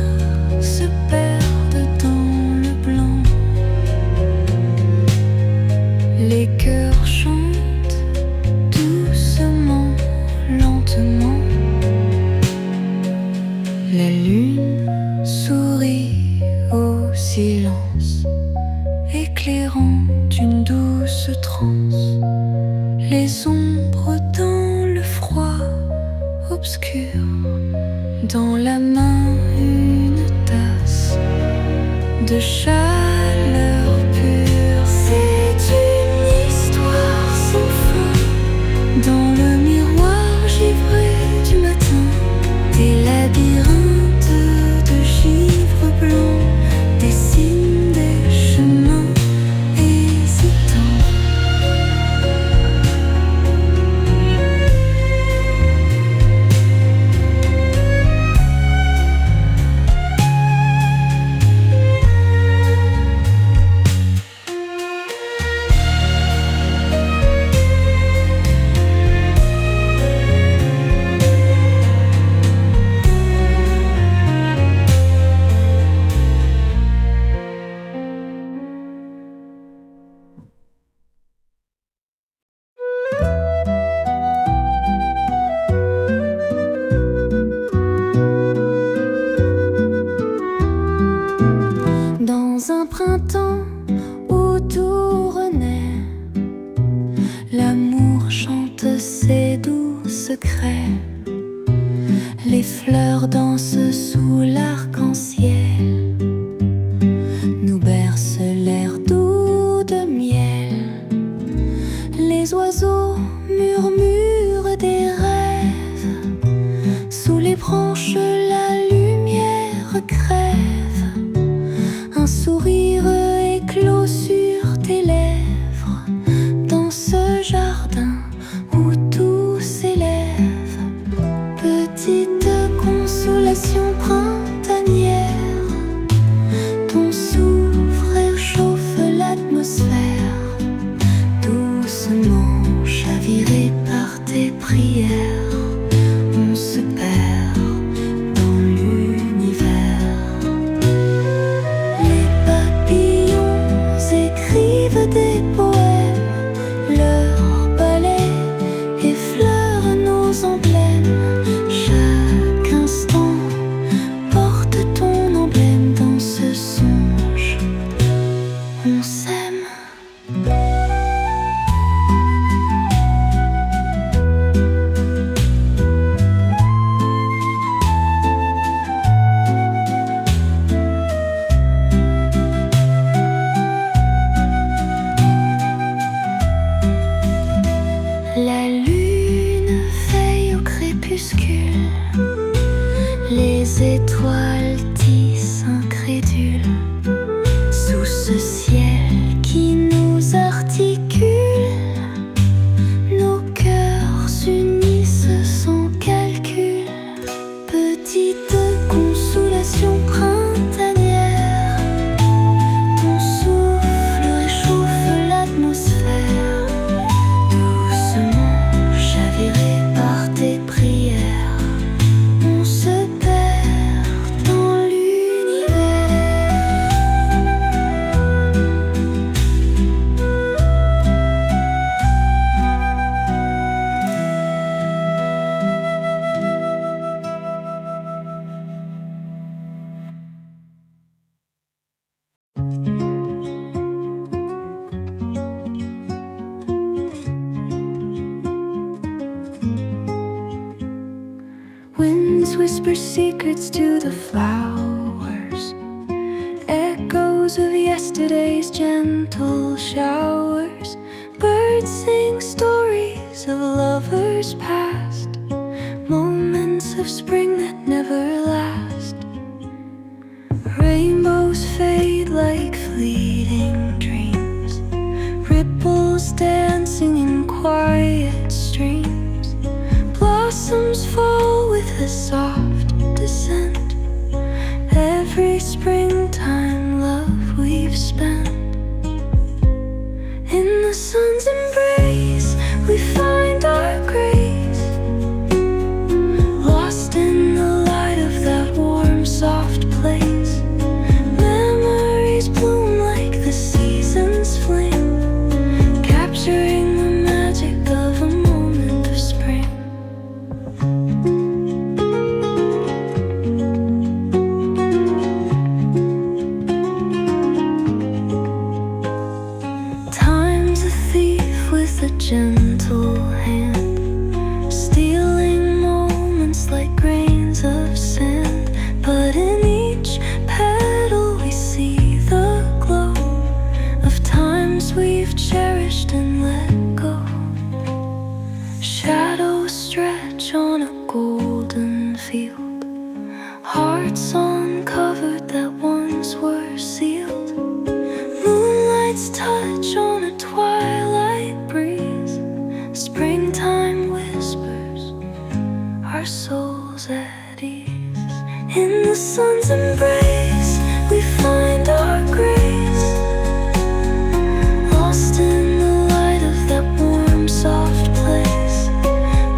se perdent dans le blanc. Les cœurs chantent doucement, lentement. La lune sourit au silence, éclairant d'une douce transe les ombres dans le froid obscur. Dans la main une tasse de chaleur pure. C'est une histoire sans fin dans le miroir givré du matin. Des labyrinthes de givre blanc dessinent des chemins hésitants. Dans un printemps où tout renaît, l'amour chante ses doux secrets. Les fleurs dansent sous l'arc-en-ciel, nous berce l'air doux de miel. Les oiseaux murmurent des rêves, sous les branches la lumière crève. Un sourire éclot sur tes lèvres, dans ce jardin où tout s'élève. Petite consolation printanière, ton souffle réchauffe l'atmosphère. Doucement chaviré par tes prières, on se perd dans l'univers. Les papillons écrivent des poèmes, leur balai effleure nos emblèmes. Chaque instant porte ton emblème. Dans ce songe, on s'aime. La lune veille au crépuscule, les étoiles tissent incrédules whisper secrets to the flowers, echoes of yesterday's gentle showers. Birds sing stories of lovers past, moments of spring that never last. Rainbows fade like fleeting dreams, ripples dancing in quiet streams. Blossoms fall with a soft descent, every springtime love we've spent. In the sun's embrace we find our grace, lost in the light of that warm soft place. Memories bloom like the season's flame, capturing the magic of a moment of spring. Time's a thief with a gentle hand, stealing moments like grains of sand. But in each petal we see the glow of times we've cherished and let go. Shadows stretch on a golden field, hearts uncovered that once were sealed. Moonlight's touch on a twilight breeze, springtime whispers, our souls at ease. In the sun's embrace we find our grace, lost in the light of that warm soft place.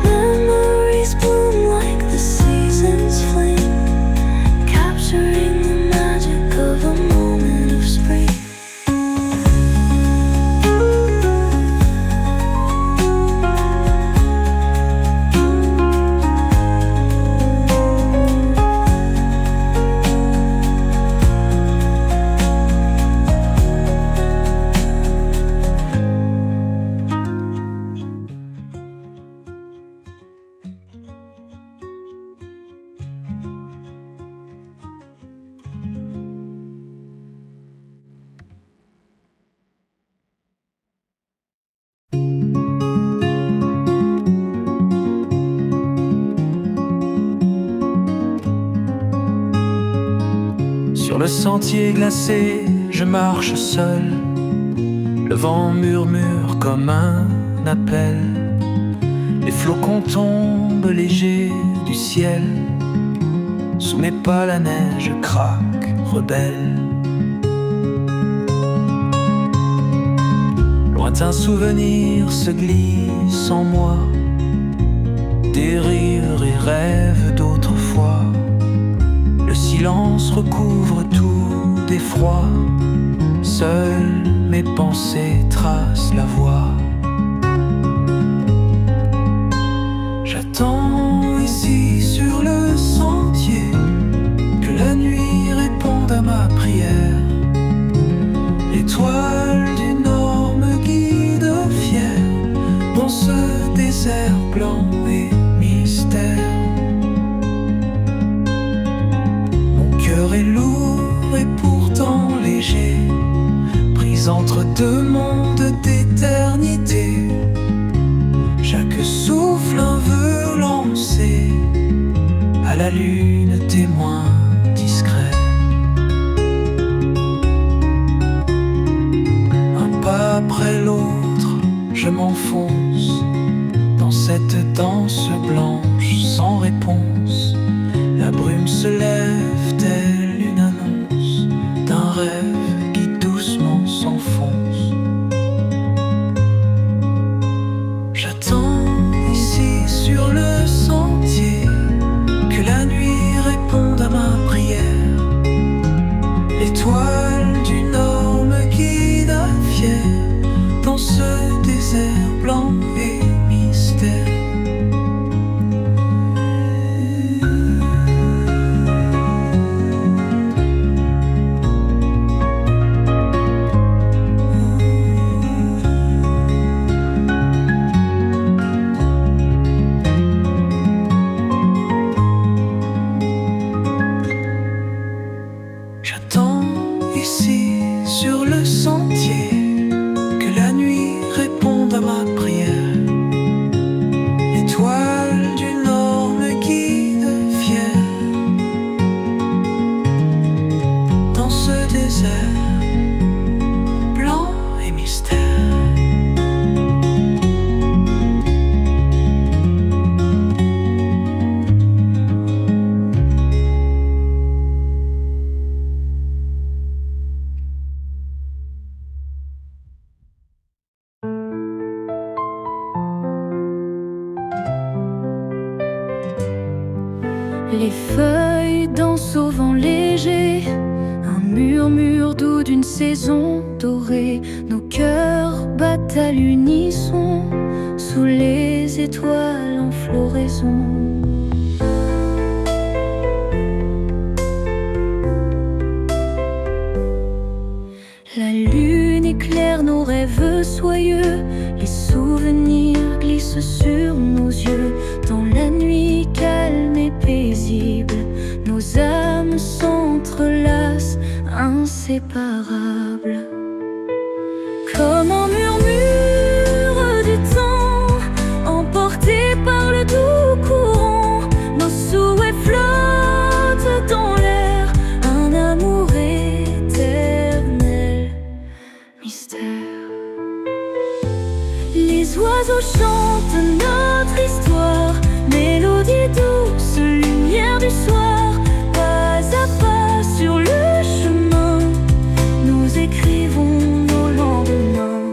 Memories bloom like the season's flame, capturing the magic of a moment of spring. Sur le sentier glacé, je marche seul. Le vent murmure comme un appel. Les flocons tombent légers du ciel. Sous mes pas la neige craque, rebelle. Lointain souvenir se glisse en moi, des rires et rêves d'autrefois. Le silence recouvre tout d'effroi, seules mes pensées tracent la voie. J'attends ici sur le sentier que la nuit réponde à ma prière. L'étoile du nord me guide fière dans ce désert blanc et mystère. Mon cœur est lourd et pourtant léger, pris entre deux mondes d'éternité. Chaque souffle un vœu lancé à la lune témoin discret. Un pas après l'autre, je m'enfonce dans cette danse blanche sans réponse. La brume se lève telle une annonce d'un rêve qui doucement s'enfonce. J'attends ici sur le sentier que la nuit réponde à ma prière. L'étoile du nord me guide fière dans ce désert blanc et mystère. Les feuilles dansent au vent léger, un murmure doux d'une saison dorée. Nos cœurs battent à l'unisson, sous les étoiles en floraison. La lune éclaire nos rêves soyeux, les souvenirs glissent sur nos yeux. Dans la nuit calme et paisible, nos âmes s'entrelacent, inséparables. Comme un murmure du temps, emporté par le doux courant, nos souhaits flottent dans l'air, un amour éternel, mystère. Les oiseaux chantent notre histoire, mélodie douce, lumière du soir. Pas à pas sur le chemin, nous écrivons nos lendemains.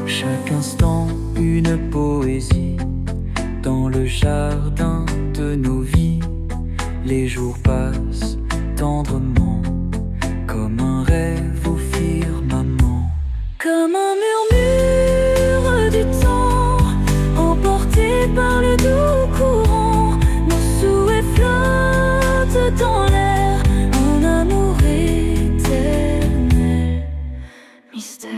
Chaque instant une poésie, dans le jardin de nos vies. Les jours passent tendrement, comme un rêve au firmament. Comme un murmure du temps, emporté par le doux courant, nos souhaits flottent dans l'air, un amour éternel, mystère.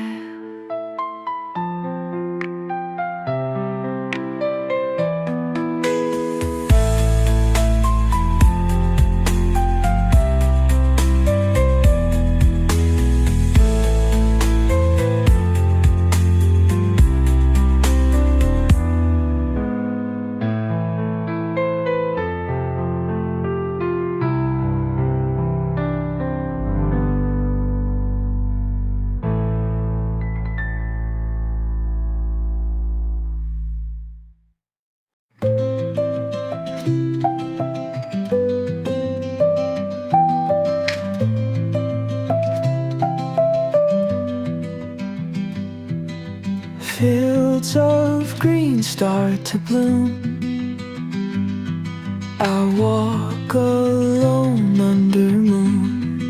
Fields of green start to bloom. I walk alone under moon.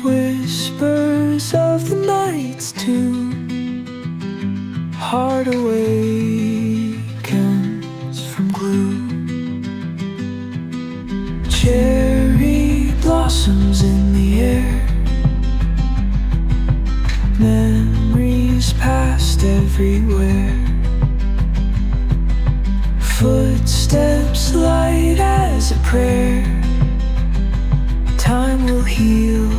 Whispers of the night's tune. Heart awakens from gloom. Cherry blossoms in the air. Memories past everywhere. Footsteps light as a prayer. Time will heal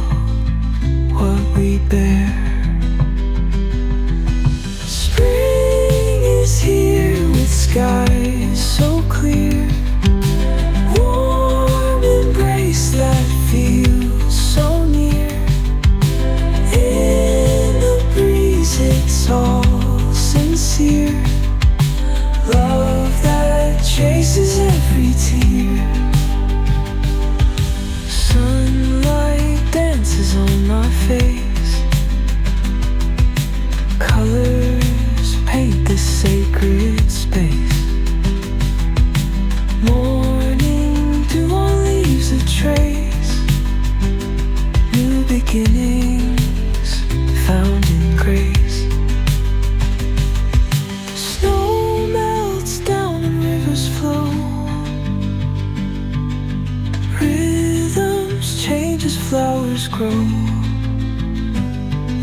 what we bear. Spring is here with skies so clear. Warm embrace that feels so near. In the breeze it's all sincere. Love that chases every tear. Sunlight dances on my face. Colors paint this sacred space. Morning dew on leaves a trace. New beginnings found in grace. Snow melts down and rivers flow. Rhythms change as flowers grow.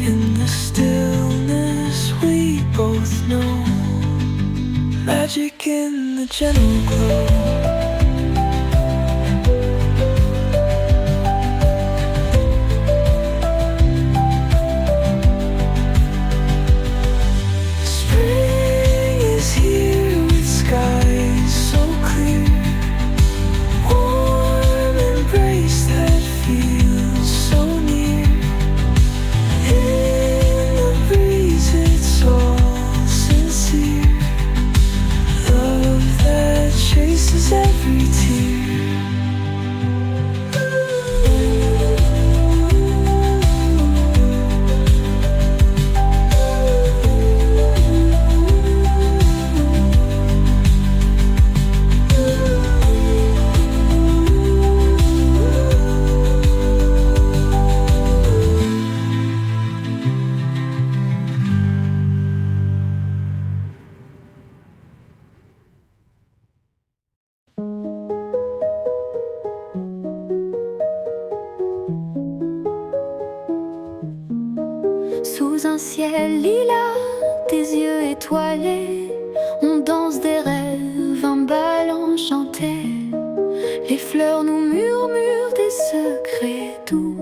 In the stillness we both know. Magic in the gentle glow. Chases un ciel lilas, des yeux étoilés. On danse des rêves, un bal enchanté. Les fleurs nous murmurent des secrets doux.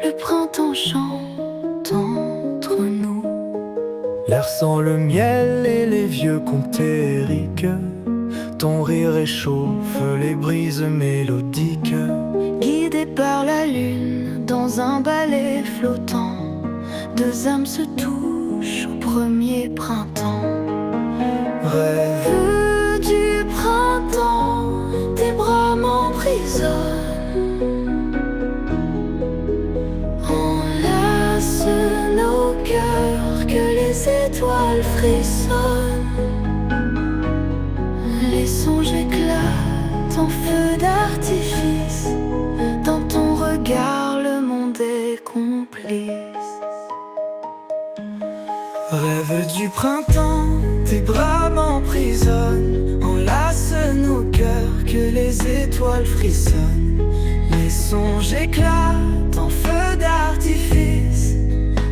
Le printemps chante entre nous. L'air sent le miel et les vieux contes lyriques. Ton rire réchauffe les brises mélodiques. Guidés par la lune dans un ballet flottant, deux âmes se touchent au premier printemps. Rêve Du printemps, tes bras m'emprisonnent. Enlace nos cœurs, que les étoiles frissonnent. Les songes éclatent en feu d'artifice. Dans ton regard, le monde est complice. Rêve du printemps, tes bras m'emprisonnent. Enlace nos cœurs, que les étoiles frissonnent. Les songes éclatent en feu d'artifice.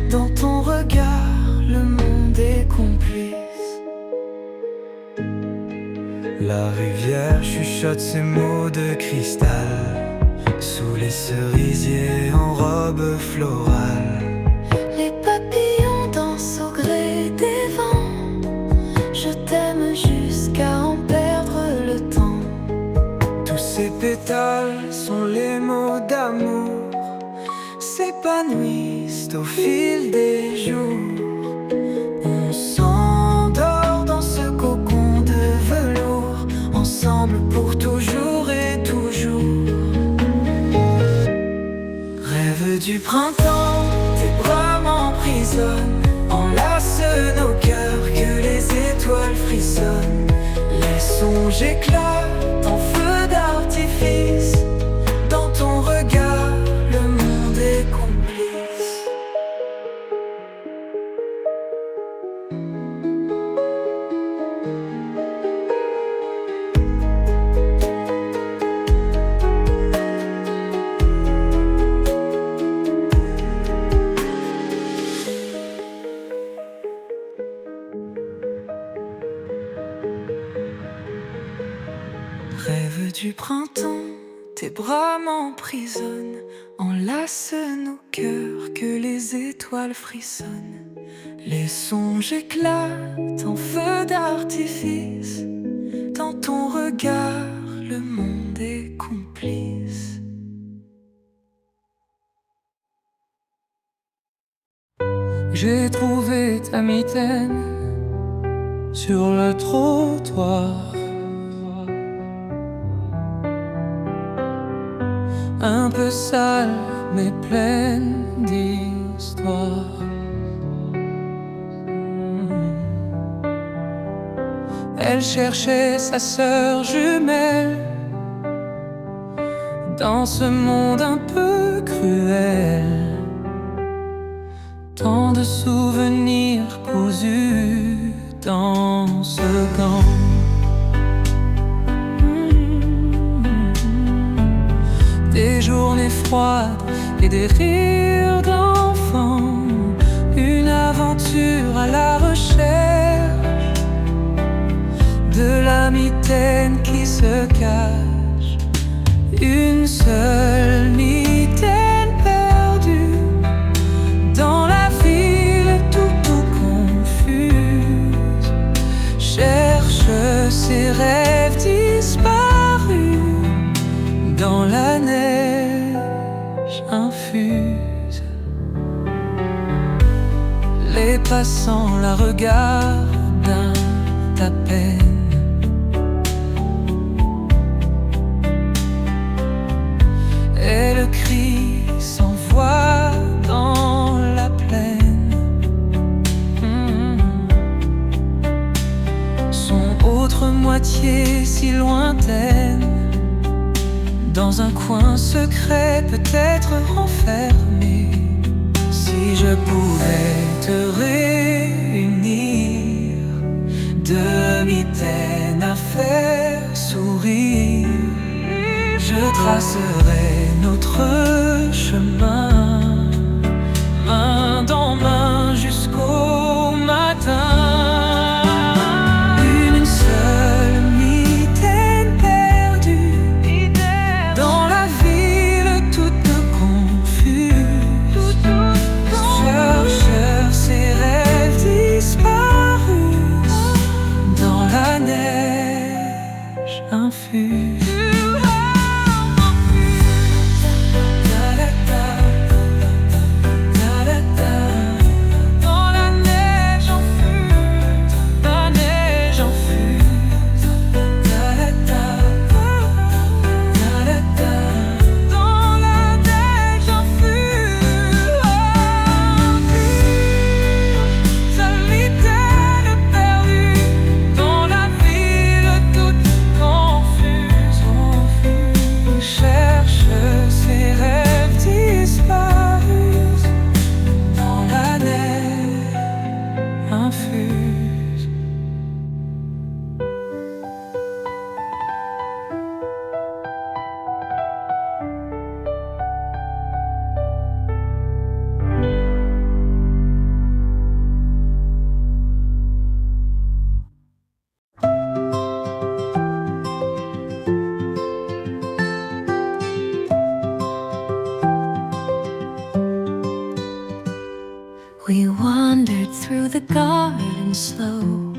Dans ton regard, le monde est complice. La rivière chuchote ses mots de cristal sous les cerisiers en robe florale. Les papillons dansent au gré des vents. Je t'aime jusqu'à en perdre le temps. Tous ces pétales sont les mots d'amour, s'épanouissent au fil des jours. On s'endort dans ce cocon de velours, ensemble pour toujours et toujours. Rêve du printemps, tes bras m'emprisonnent. Enlace nos cœurs, que les étoiles frissonnent. Les songes éclatent en feu d'artifice. Dans ton regard, le monde est complice. Rêve du printemps, tes bras m'emprisonnent. Enlace nos cœurs, que les étoiles frissonnent. Les songes éclatent en feu d'artifice. Dans ton regard, le monde est complice. J'ai trouvé ta mitaine sur le trottoir. Un peu sale mais pleine d'histoire. Elle cherchait sa sœur jumelle dans ce monde un peu cruel. Tant de souvenirs cousus dans ce gant. Des journées froides et des rires d'enfants. Une aventure à la recherche de la mitaine qui se cache. Une seule mitaine perdue dans la ville tout confuse. Cherche ses rêves disparus dans la neige infuse. Les passants la regardent à peine. Et le cri s'envoie dans la plaine. Son autre moitié si lointaine, dans un coin secret, peut-être renfermé. Si je pouvais te réunir, deux mitaines à faire sourire, je tracerai notre chemin, main dans main through the garden slow.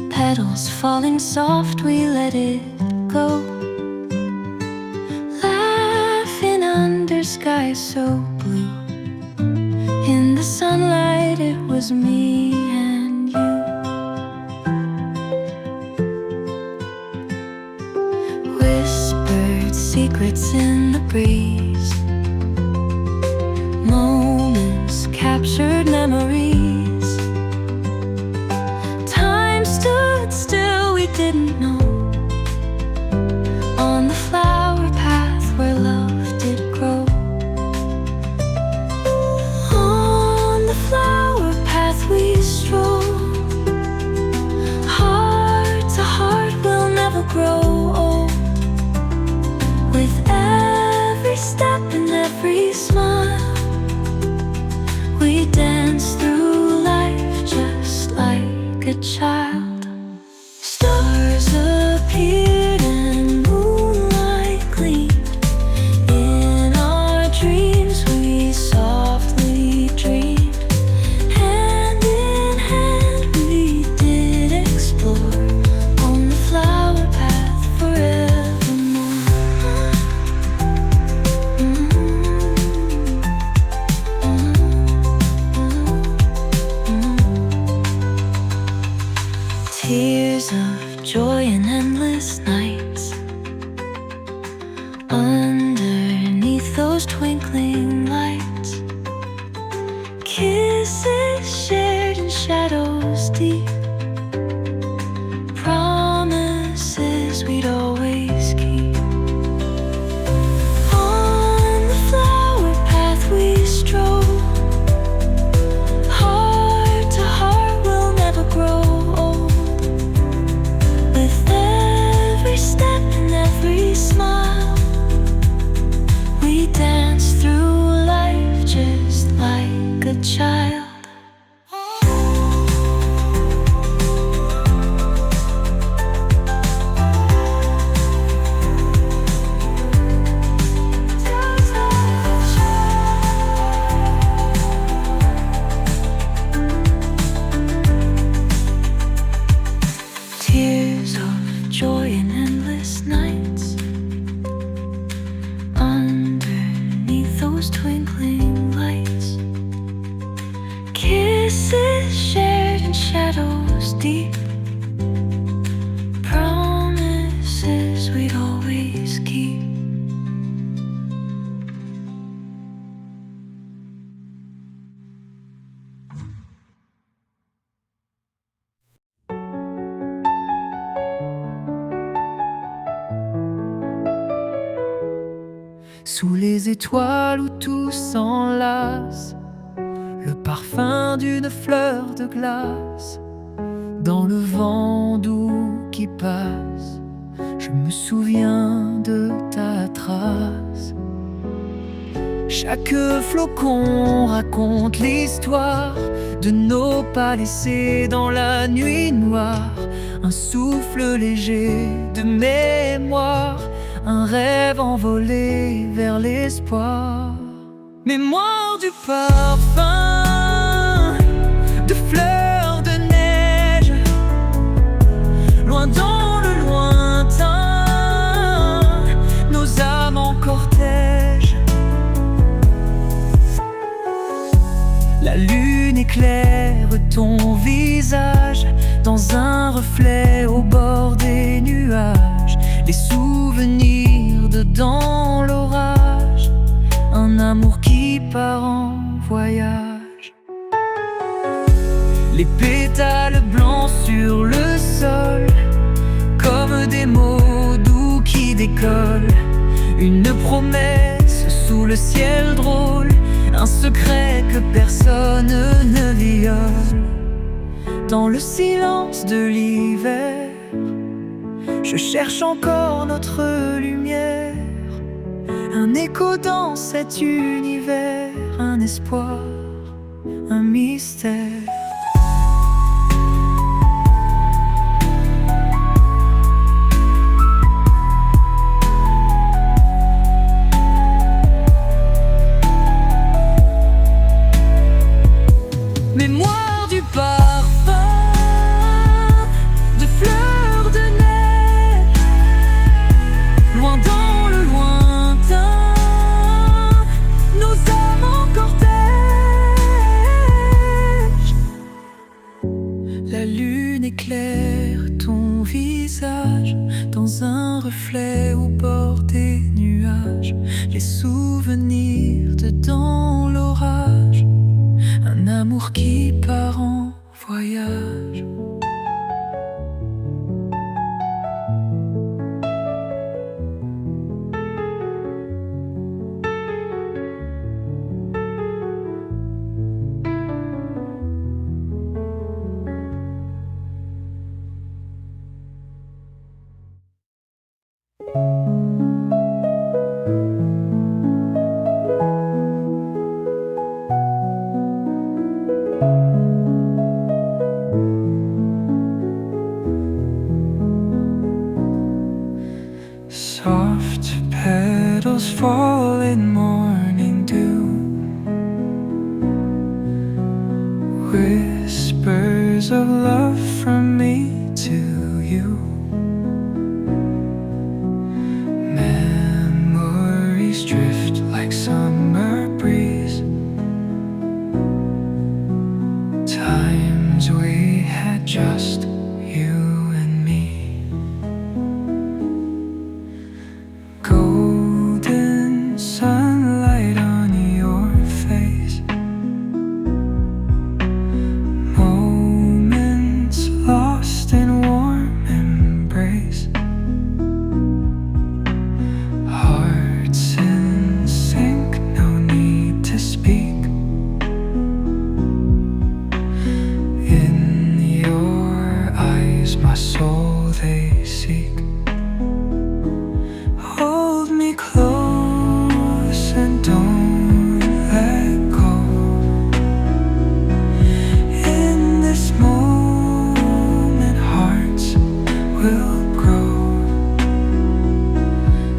Petals falling soft, we let it go. Laughing under sky so blue. In the sunlight it was me and you. Whispered secrets in the breeze. Moments, captured memories. Time stood still, we didn't know. On the flower path where love did grow. On the flower path we stroll. Heart to heart we'll never grow old. With every step and every smile, we dance through life just like a child. Stars appeared and moonlight gleamed. In our dreams we softly dreamed. Hand in hand we did explore. On the flower path forevermore. Tears of joy and endless nights. Underneath those twinkling lights. Kisses shared in shadows deep. Promises we'd always keep. On the flower path we stroll. Heart to heart we'll never grow old. With every step and every smile, we dance through life just like a child. Tears of joy and endless nights. Underneath those twinkling lights. Kisses shared in shadows deep. Promises we'd always keep. Sous les étoiles où tout s'enlace, le parfum d'une fleur de glace, dans le vent doux qui passe, je me souviens de ta trace. Chaque flocon raconte l'histoire de nos pas laissés dans la nuit noire. Un souffle léger de mémoire, un rêve envolé vers l'espoir. Mémoire du parfum de fleurs de neige, loin dans le lointain, nos âmes en cortège. La lune éclaire ton visage dans un reflet au bord des nuages. Les souvenirs dedans l'orage, un amour qui part en voyage. Les pétales blancs sur le sol, comme des mots doux qui décollent. Une promesse sous le ciel drôle, un secret que personne ne viole. Dans le silence de l'hiver, je cherche encore notre lumière. Un écho dans cet univers, un espoir, un mystère. mémoire du parfum de fleurs de neige, loin dans le lointain, nos âmes en cortège. La lune éclaire ton visage dans un reflet au bord des nuages, les souvenirs de dans l'orage, un amour qui part en voyage. Soft petals fall in morning dew, whispers of love from me to you. Memories drift like summer breeze, times we had just you and me. Golden sunlight on your face, moments lost in warm embrace, hearts in sync, no need to speak. In your eyes my soul they seek. Hold me close and don't let go. In this moment hearts will grow.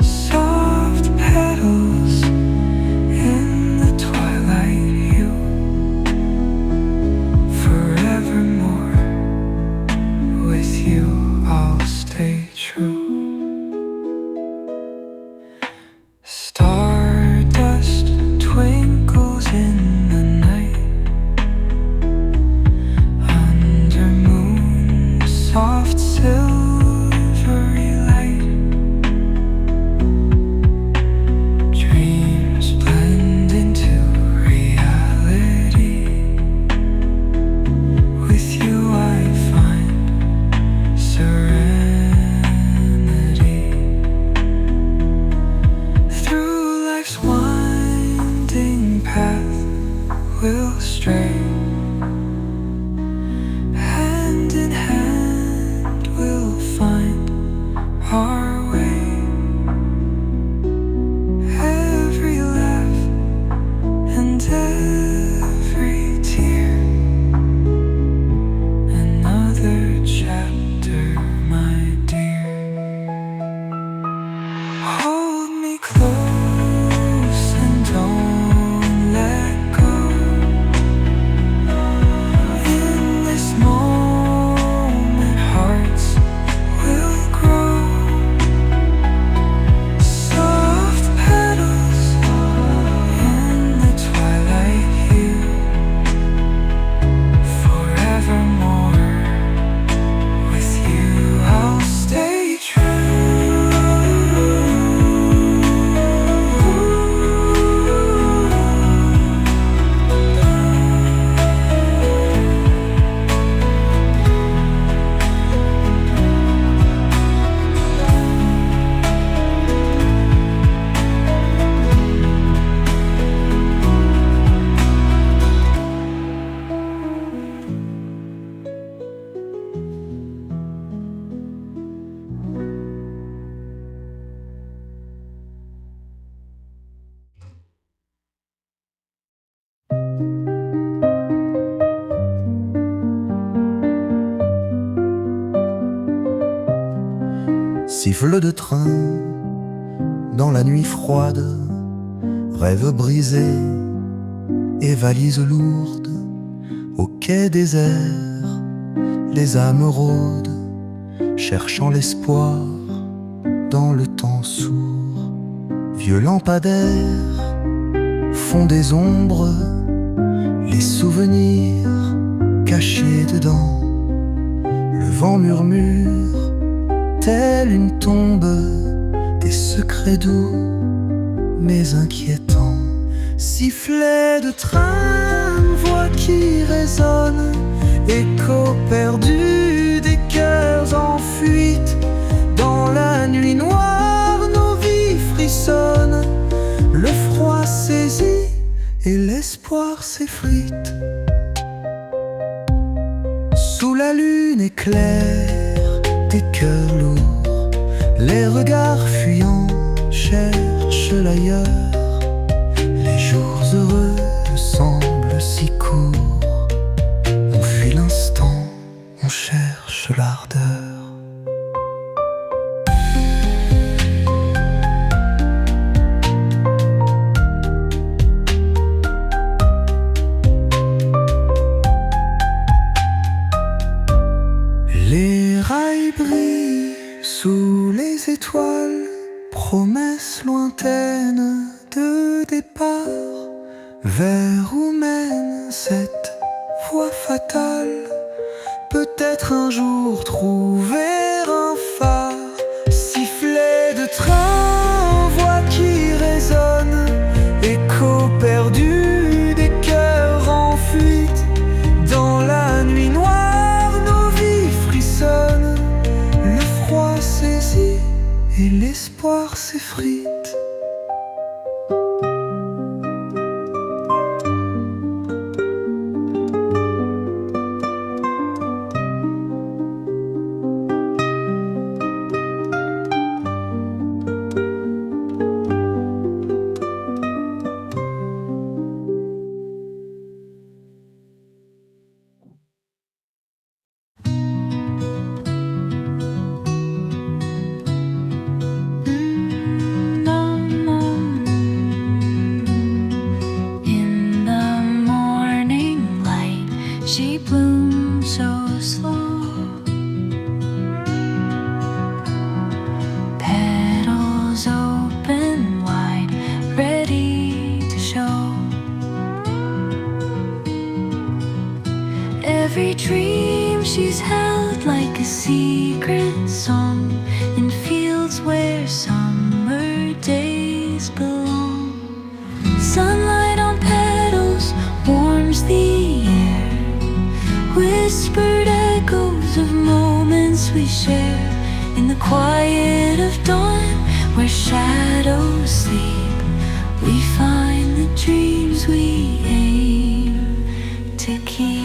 Soft petals in the twilight hue, forevermore with you I'll stay true. Stardust twinkles in the night, under moon's soft silvery light. Dreams blend into reality. With you I find serenity. Through life's winding path we'll stray, hand in hand we'll find our way. Every laugh and every tear, another chapter, my dear. Hold me close and don't let go. In this moment hearts will grow. Soft petals in the twilight hue, forevermore with you I'll stay true. Siffle de train dans la nuit froide, rêve brisé et valise lourde, au quai désert, les âmes rôdent, cherchant l'espoir dans le temps sourd. Vieux lampadaires font des ombres, les souvenirs cachés dedans. Le vent murmure, telle une tombe, des secrets doux mais inquiétants. Sifflet de train, voix qui résonne, écho perdu des cœurs en fuite. Dans la nuit noire, nos vies frissonnent, le froid saisit et l'espoir s'effrite. Sous la lune éclaire des cœurs lourds, les regards fuyants cherchent l'ailleurs. Les jours heureux semblent si courts, on fuit l'instant, on cherche l'ardeur. Les rails brillent sous les étoiles, promesses lointaines de départ. Vers où mène cette voie fatale? Peut-être un jour trouver un phare. Sifflet de train, voix qui résonne, écho perdu des cœurs en fuite. Dans la nuit noire, nos vies frissonnent, le froid saisit et l'espoir s'effrite. She bloomed so slow, petals open wide, ready to show. Every dream she's held like a secret song in fields where summer days belong. Sunlight on petals warms the air, whispered echoes of moments we share. In the quiet of dawn, where shadows sleep, we find the dreams we aim to keep.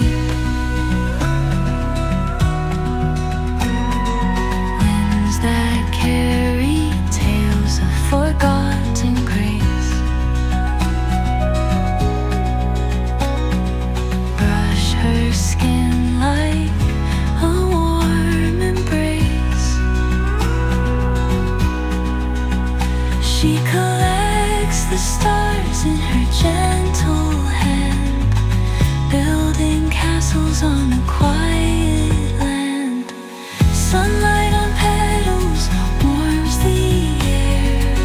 Winds that carry tales of forgotten grace, brush her skin like a warm embrace. She collects the stars in her gentle hand, building castles on a quiet land. Sunlight on petals warms the air,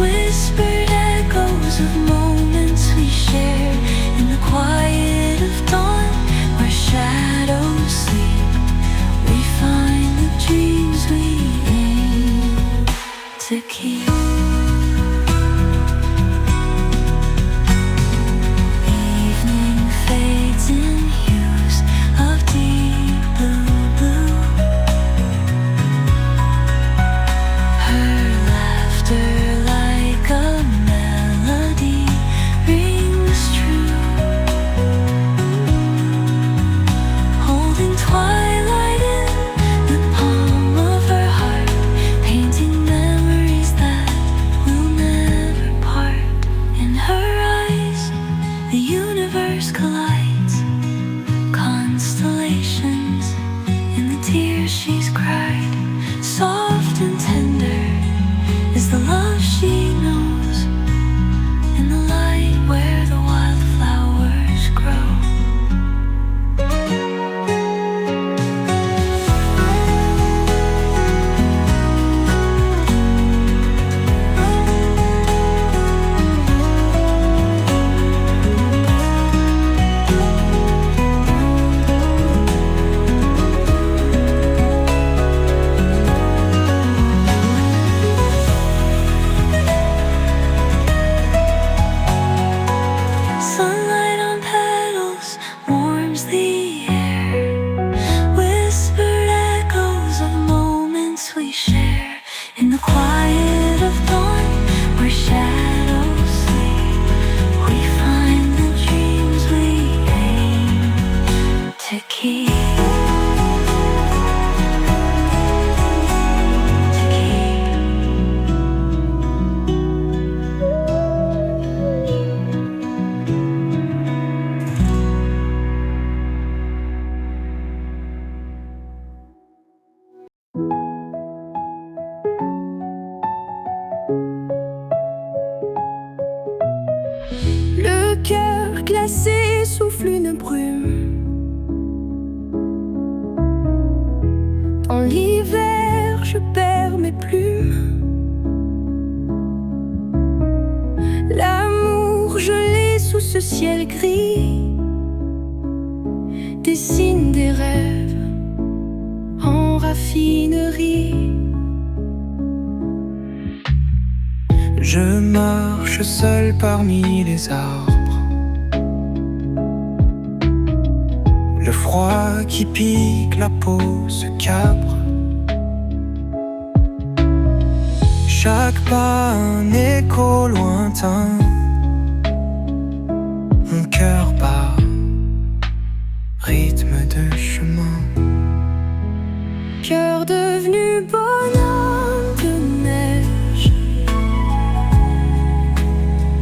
whispered echoes of moments we share. In the quiet of dawn, where shadows sleep, we find the dreams we aim to keep. Evening fades in hues of deep blue. Her laughter like a melody rings true. ciel gris dessine des rêves en raffinerie. Je marche seul parmi les arbres, le froid qui pique la peau se cabre. Chaque pas un écho lointain, mon cœur bat, rythme de chemin. Cœur devenu bonhomme de neige,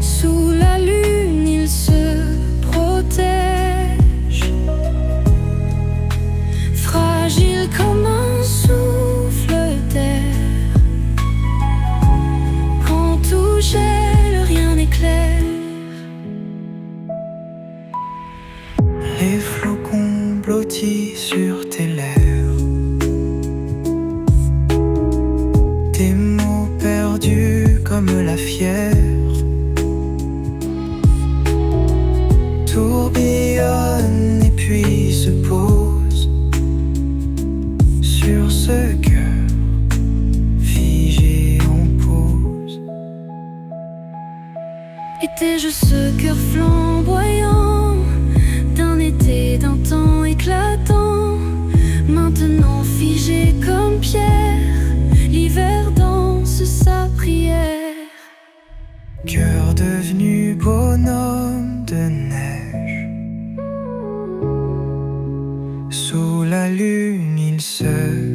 sous la lune il se protège, fragile comme un souffle d'air. Quand tout gèle, rien n'est clair. Les flocons blottis sur tes lèvres, des mots perdus comme la fièvre, tourbillonnent et puis se posent sur ce cœur figé en pause. Étais-je ce cœur flamboyant d'un été, d'un temps éclatant, maintenant figé comme pierre, l'hiver danse sa prière. Cœur devenu bonhomme de neige, sous la lune il se